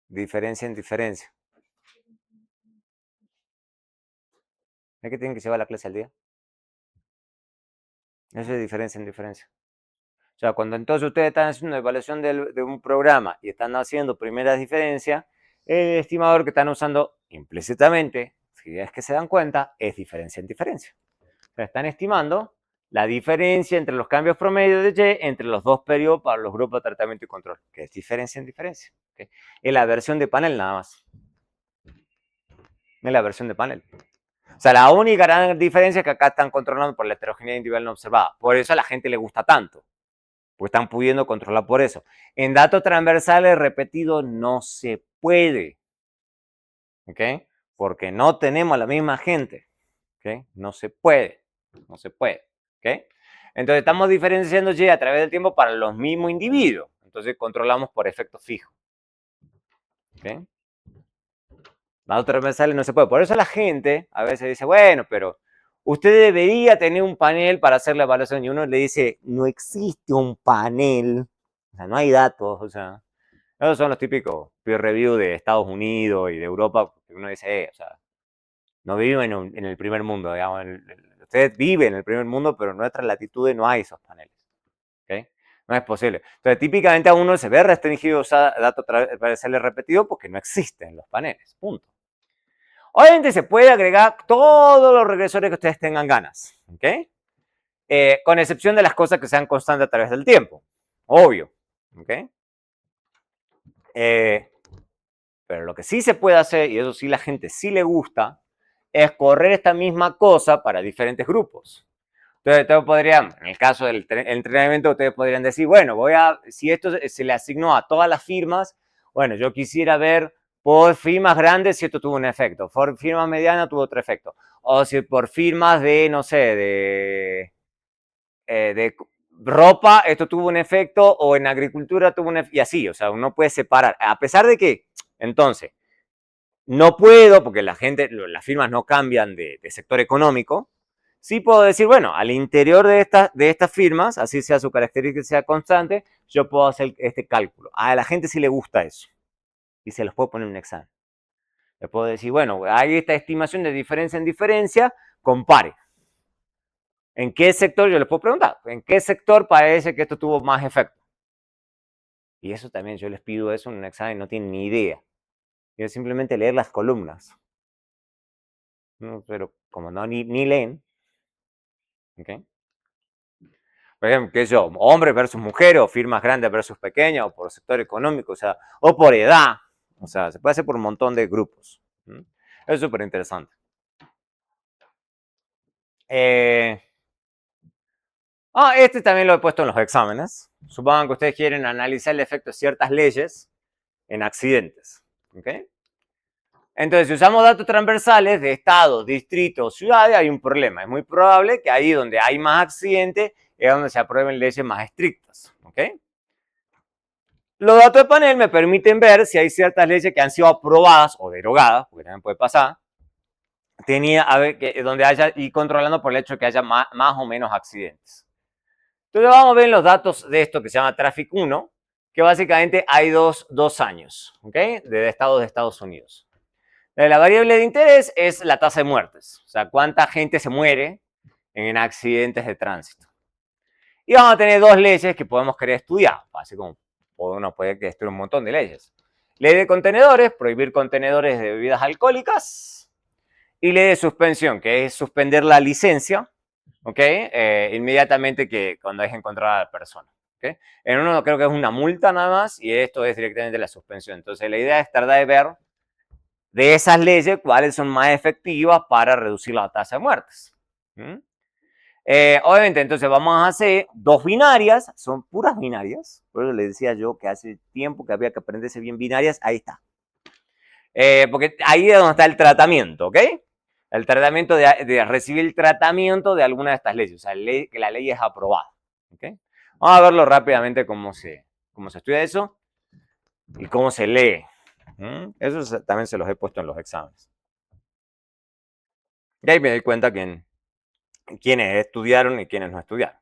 S1: Diferencia en diferencia. ¿Es que tienen que llevar la clase al día? Eso es diferencia en diferencia. O sea, cuando entonces ustedes están haciendo una evaluación de un programa y están haciendo primeras diferencias, el estimador que están usando implícitamente, si es que se dan cuenta, es diferencia en diferencia. O sea, están estimando la diferencia entre los cambios promedio de Y entre los dos periodos para los grupos de tratamiento y control, que es diferencia en diferencia. ¿Okay? Es la versión de panel nada más. Es la versión de panel. O sea, la única gran diferencia es que acá están controlando por la heterogeneidad individual no observada. Por eso a la gente le gusta tanto. Pues están pudiendo controlar por eso. En datos transversales repetidos no se puede. ¿Ok? Porque no tenemos a la misma gente. ¿Ok? No se puede. No se puede. ¿Ok? Entonces estamos diferenciando Y a través del tiempo para los mismos individuos. Entonces controlamos por efecto fijo. ¿Ok? Datos transversales no se puede. Por eso la gente a veces dice, bueno, pero usted debería tener un panel para hacer la evaluación. Y uno le dice, no existe un panel. O sea, no hay datos. O sea, esos son los típicos peer review de Estados Unidos y de Europa. Uno dice, o sea, no viven en el primer mundo, digamos. Ustedes viven en el primer mundo, pero en nuestras latitudes no hay esos paneles. ¿Okay? No es posible. Entonces, típicamente a uno se ve restringido usar datos transversales repetidos porque no existen los paneles. Punto. Obviamente se puede agregar todos los regresores que ustedes tengan ganas. ¿Ok? Con excepción de las cosas que sean constantes a través del tiempo. Obvio. ¿Ok? Pero lo que sí se puede hacer, y eso sí la gente sí le gusta, es correr esta misma cosa para diferentes grupos. Entonces, ustedes podrían, en el caso del entrenamiento, ustedes podrían decir, bueno, si esto se le asignó a todas las firmas, bueno, yo quisiera ver por firmas grandes si esto tuvo un efecto, por firmas medianas tuvo otro efecto, o si por firmas de, no sé, de ropa esto tuvo un efecto, o en agricultura tuvo un efecto, y así, o sea, uno puede separar, a pesar de que, entonces, no puedo, porque las firmas no cambian de sector económico. Sí puedo decir, bueno, al interior de estas firmas, así sea su característica sea constante, yo puedo hacer este cálculo. A la gente sí le gusta eso. Y se los puedo poner en un examen. Le puedo decir, bueno, hay esta estimación de diferencia en diferencia, compare. ¿En qué sector? Yo les puedo preguntar, ¿en qué sector parece que esto tuvo más efecto? Y eso también yo les pido eso en un examen, no tienen ni idea. Yo simplemente leer las columnas. ¿No? Pero como no ni leen, ¿ok? Por ejemplo, qué sé yo, hombres versus mujeres, o firmas grandes versus pequeñas, o por sector económico, o sea, o por edad. O sea, se puede hacer por un montón de grupos. Es súper interesante. Este también lo he puesto en los exámenes. Supongan que ustedes quieren analizar el efecto de ciertas leyes en accidentes. ¿Okay? Entonces, si usamos datos transversales de estados, distritos, ciudades, hay un problema. Es muy probable que ahí donde hay más accidentes es donde se aprueben leyes más estrictas. ¿Okay? Los datos de panel me permiten ver si hay ciertas leyes que han sido aprobadas o derogadas, porque también puede pasar, donde haya y controlando por el hecho de que haya más o menos accidentes. Entonces vamos a ver los datos de esto que se llama Traffic 1, que básicamente hay dos años, ¿ok? De estados de Estados Unidos. La variable de interés es la tasa de muertes, o sea, cuánta gente se muere en accidentes de tránsito. Y vamos a tener dos leyes que podemos querer estudiar, así como uno puede estudiar un montón de leyes. Ley de contenedores, prohibir contenedores de bebidas alcohólicas. Y ley de suspensión, que es suspender la licencia, ¿ok? Inmediatamente que cuando hay que encontrar a la persona. ¿Okay? En uno creo que es una multa nada más y esto es directamente la suspensión. Entonces la idea es tratar de ver de esas leyes, cuáles son más efectivas para reducir la tasa de muertes. ¿Mm? Obviamente, entonces vamos a hacer dos binarias, son puras binarias. Por eso les decía yo que hace tiempo que había que aprenderse bien binarias. Ahí está. Porque ahí es donde está el tratamiento, ¿ok? El tratamiento de recibir el tratamiento de alguna de estas leyes. O sea, que la ley es aprobada. ¿Ok? Vamos a verlo rápidamente cómo se estudia eso y cómo se lee. Eso también se los he puesto en los exámenes. Y ahí me doy cuenta quiénes estudiaron y quiénes no estudiaron.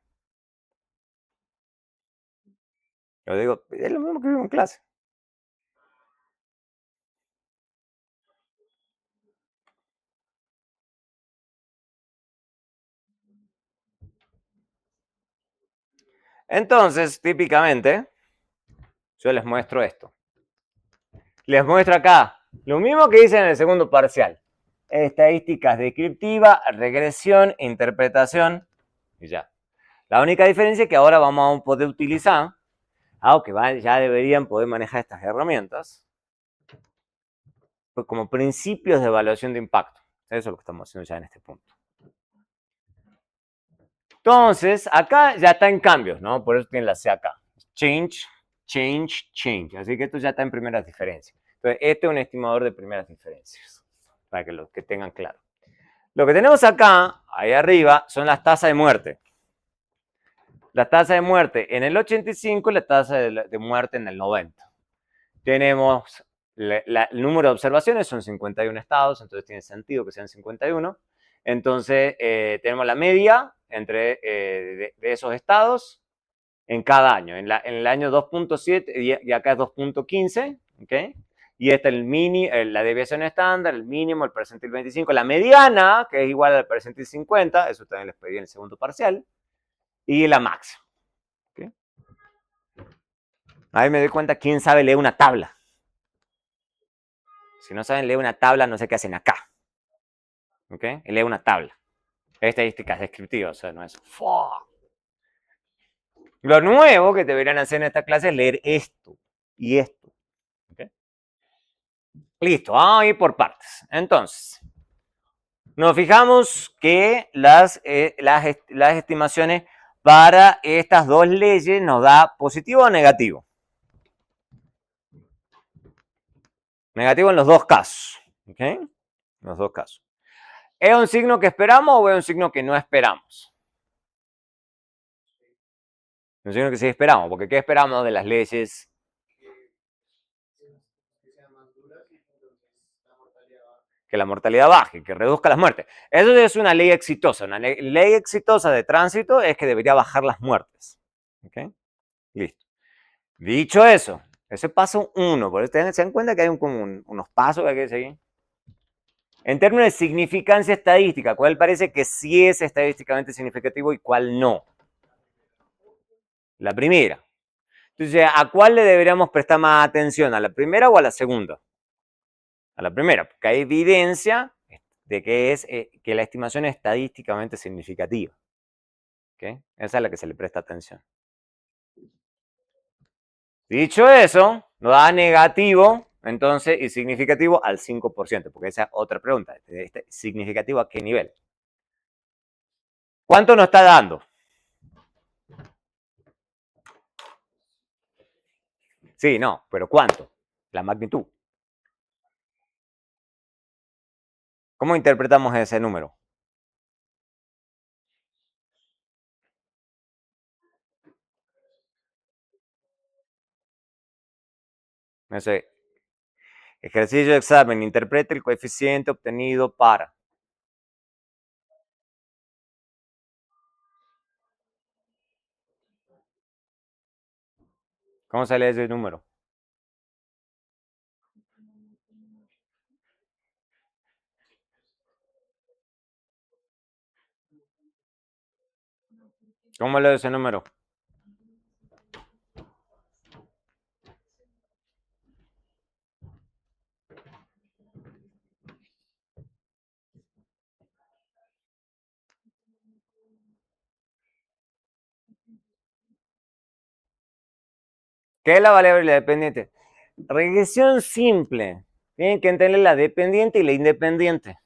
S1: Yo digo, es lo mismo que vimos en clase. Entonces, típicamente, yo les muestro esto. Les muestro acá lo mismo que hice en el segundo parcial. Estadísticas descriptivas, regresión, interpretación y ya. La única diferencia es que ahora vamos a poder utilizar, aunque ya deberían poder manejar estas herramientas, pues como principios de evaluación de impacto. Eso es lo que estamos haciendo ya en este punto. Entonces, acá ya está en cambios, ¿no? Por eso tiene la C acá. Change, change, change. Así que esto ya está en primeras diferencias. Entonces, este es un estimador de primeras diferencias, para que los que tengan claro. Lo que tenemos acá, ahí arriba, son las tasas de muerte. La tasa de muerte en el 85 y la tasa de muerte en el 90. Tenemos el número de observaciones, son 51 estados, entonces tiene sentido que sean 51. Entonces, tenemos la media entre de esos estados en cada año. En el año 2.7 y acá es 2.15, ¿ok? Y esta es la desviación estándar, el mínimo, el percentil 25, la mediana, que es igual al percentil 50, eso también les pedí en el segundo parcial, y la máxima. ¿Okay? Ahí me doy cuenta quién sabe leer una tabla. Si no saben leer una tabla, no sé qué hacen acá. ¿Ok? Lee una tabla. Estadísticas descriptivas, o sea, no es... ¡Fua! Lo nuevo que deberían hacer en esta clase es leer esto y esto. ¿Okay? Listo, vamos a ir por partes. Entonces, nos fijamos que las estimaciones para estas dos leyes nos da positivo o negativo. Negativo en los dos casos. ¿Ok? En los dos casos. ¿Es un signo que esperamos o es un signo que no esperamos? Un signo que sí esperamos, porque ¿qué esperamos de las leyes? Que la mortalidad baje, que reduzca las muertes. Eso es una ley exitosa. Una ley exitosa de tránsito es que debería bajar las muertes. ¿Ok? Listo. Dicho eso, ese paso 1, por eso se dan cuenta que hay unos pasos que hay que seguir. En términos de significancia estadística, ¿cuál parece que sí es estadísticamente significativo y cuál no? La primera. Entonces, ¿a cuál le deberíamos prestar más atención? ¿A la primera o a la segunda? A la primera, porque hay evidencia de que la estimación es estadísticamente significativa. ¿Okay? Esa es la que se le presta atención. Dicho eso, nos da negativo, entonces, y significativo al 5%, porque esa es otra pregunta. ¿Significativo a qué nivel? ¿Cuánto nos está dando? Sí, no, pero ¿cuánto? La magnitud. ¿Cómo interpretamos ese número? Ese ejercicio de examen, interprete el coeficiente obtenido para. ¿Cómo sale ese número? ¿Cómo leo ese número? ¿Qué es la variable dependiente? Regresión simple. Tienen que entender la dependiente y la independiente.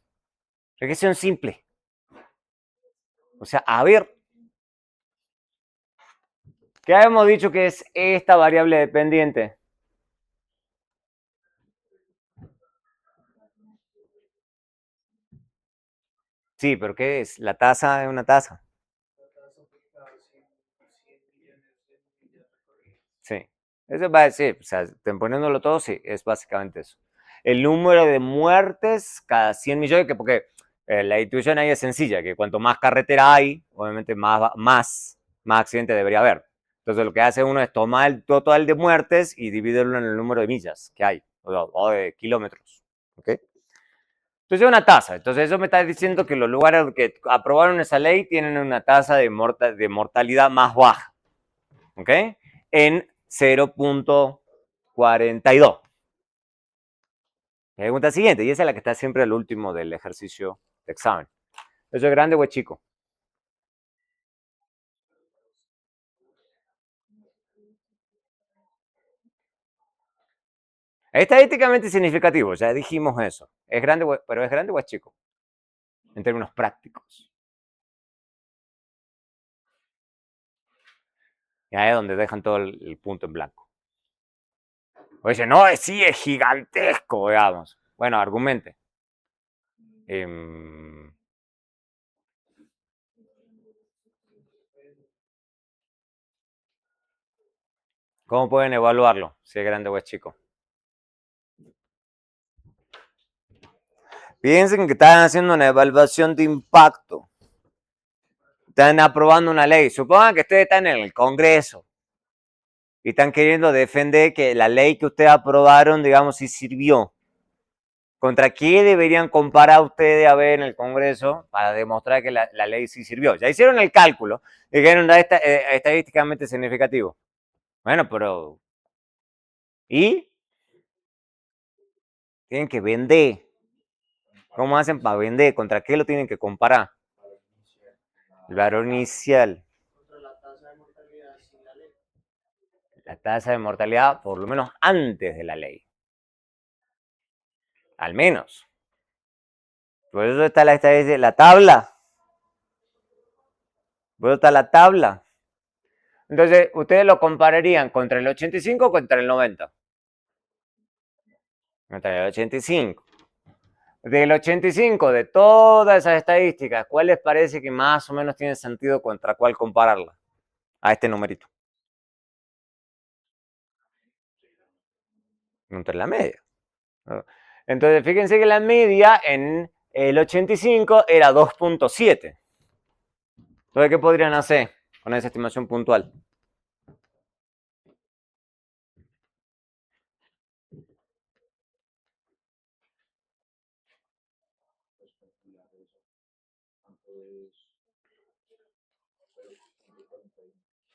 S1: Regresión simple. O sea, a ver, ¿qué habíamos dicho que es esta variable dependiente? Sí, pero ¿qué es? La tasa es una tasa. Sí. Eso va a decir, o sea, poniéndolo todo, sí, es básicamente eso. El número de muertes cada 100 millones, que porque la intuición ahí es sencilla, que cuanto más carretera hay, obviamente más accidentes debería haber. Entonces lo que hace uno es tomar el total de muertes y dividirlo en el número de millas que hay, o de kilómetros. ¿Ok? Entonces es una tasa. Entonces eso me está diciendo que los lugares que aprobaron esa ley tienen una tasa de mortalidad más baja. ¿Ok? En 0.42. Pregunta siguiente, y esa es la que está siempre al último del ejercicio de examen. ¿Eso es grande o es chico? Estadísticamente significativo, ya dijimos eso. ¿Es grande, pero es grande o es chico? En términos prácticos. Y ahí es donde dejan todo el punto en blanco. O dicen, no, sí, es gigantesco, digamos. Bueno, argumente. Eh, ¿Cómo pueden evaluarlo? Si es grande o es chico. Piensen que están haciendo una evaluación de impacto. Están aprobando una ley. Supongan que ustedes están en el Congreso y están queriendo defender que la ley que ustedes aprobaron, digamos, sí sirvió. ¿Contra qué deberían comparar ustedes a ver en el Congreso para demostrar que la ley sí sirvió? Ya hicieron el cálculo, dijeron estadísticamente significativo. Bueno, pero ¿y? Tienen que vender. ¿Cómo hacen para vender? ¿Contra qué lo tienen que comparar? El valor inicial. La tasa de mortalidad, por lo menos antes de la ley. Al menos. Por eso está la estadística, la tabla. Por eso está la tabla. Entonces, ustedes lo compararían contra el 85 o contra el 90. Contra el 85. Del 85, de todas esas estadísticas, ¿cuál les parece que más o menos tiene sentido contra cuál compararla? A este numerito. Entre la media. Entonces, fíjense que la media en el 85 era 2.7. Entonces, ¿qué podrían hacer con esa estimación puntual?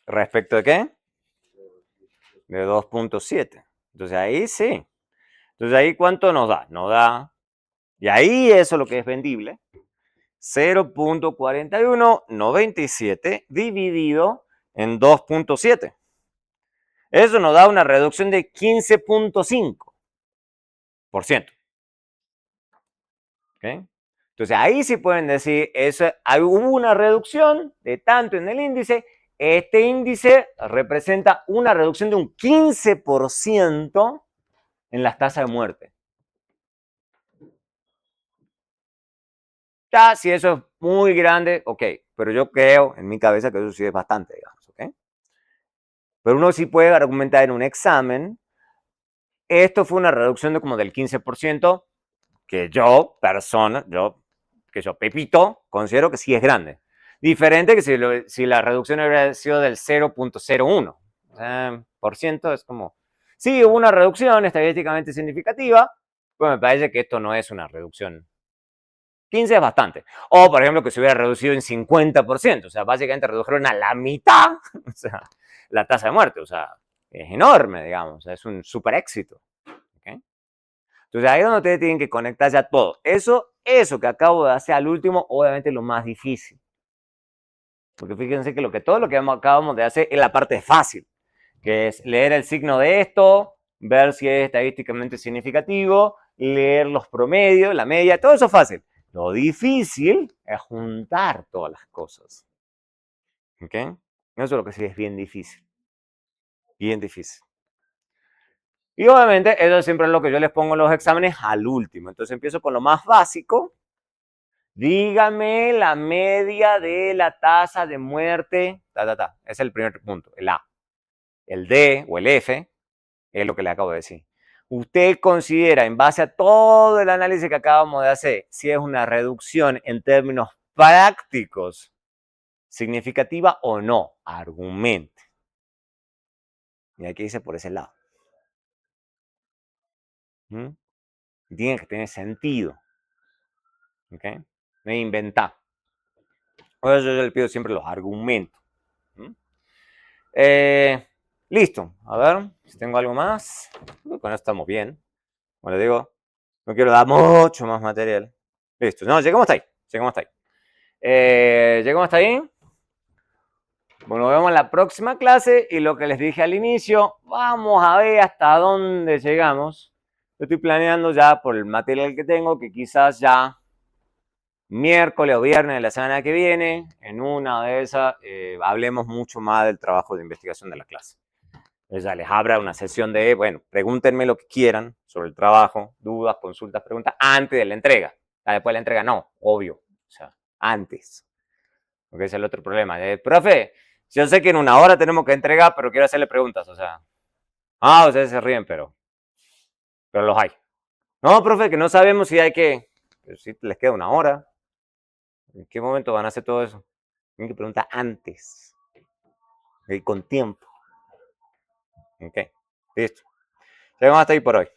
S1: ¿Respecto de qué? De 2.7. Entonces ahí sí. Entonces ahí ¿cuánto nos da? Nos da, y ahí eso es lo que es vendible, 0.4197 dividido en 2.7. Eso nos da una reducción de 15.5%. ¿Okay? Entonces ahí sí pueden decir, hubo una reducción de tanto en el índice. Este índice representa una reducción de un 15% en las tasas de muerte. Ya, si eso es muy grande, ok, pero yo creo en mi cabeza que eso sí es bastante, digamos, ok. Pero uno sí puede argumentar en un examen, esto fue una reducción de como del 15%, que yo, persona, Pepito, considero que sí es grande. Diferente que si la reducción hubiera sido del 0.01 por ciento, es como, sí, hubo una reducción estadísticamente significativa, pues me parece que esto no es una reducción. 15 es bastante. O, por ejemplo, que se hubiera reducido en 50%. O sea, básicamente redujeron a la mitad o sea, la tasa de muerte. O sea, es enorme, digamos. Es un super éxito. ¿Okay? Entonces, ahí es donde ustedes tienen que conectarse a todo. Eso que acabo de hacer al último, obviamente es lo más difícil. Porque fíjense que todo lo que acabamos de hacer es la parte fácil, que es leer el signo de esto, ver si es estadísticamente significativo
S2: leer los promedios, la media, todo eso es fácil. Lo difícil es juntar todas las cosas. ¿Ok? Eso es lo que sí es bien difícil. Bien difícil. Y obviamente eso siempre es lo que yo les pongo en los exámenes al último. Entonces empiezo con lo más básico. Dígame la media de la tasa de muerte. Ese es el primer punto, el A. El D o el F es lo que le acabo de decir. Usted considera, en base a todo el análisis que acabamos de hacer, si es una reducción en términos prácticos significativa o no. Argumente. Y aquí dice por ese lado. ¿Mm? Tiene que tener sentido. ¿Ok? No inventar. Por eso yo le pido siempre los argumentos. ¿Mm? Listo. A ver si tengo algo más. Con esto estamos bien. Como les digo, no quiero dar mucho más material. Listo. No, llegamos hasta ahí. Llegamos hasta ahí. Llegamos hasta ahí. Bueno, nos vemos en la próxima clase y lo que les dije al inicio, vamos a ver hasta dónde llegamos. Yo estoy planeando ya por el material que tengo que quizás ya miércoles o viernes de la semana que viene, en una de esas, hablemos mucho más del trabajo de investigación de la clase. Entonces ya les abra una sesión de, bueno, pregúntenme lo que quieran sobre el trabajo, dudas, consultas, preguntas, antes de la entrega. Después de la entrega no, obvio, o sea, antes. Porque ese es el otro problema. Profe, yo sé que en una hora tenemos que entregar, pero quiero hacerle preguntas, o sea. Ustedes se ríen, pero los hay. No, profe, que no sabemos si hay que. Pero si les queda una hora. ¿En qué momento van a hacer todo eso? Tienen que preguntar antes. Con tiempo. Ok, listo. Llegamos hasta ahí por hoy.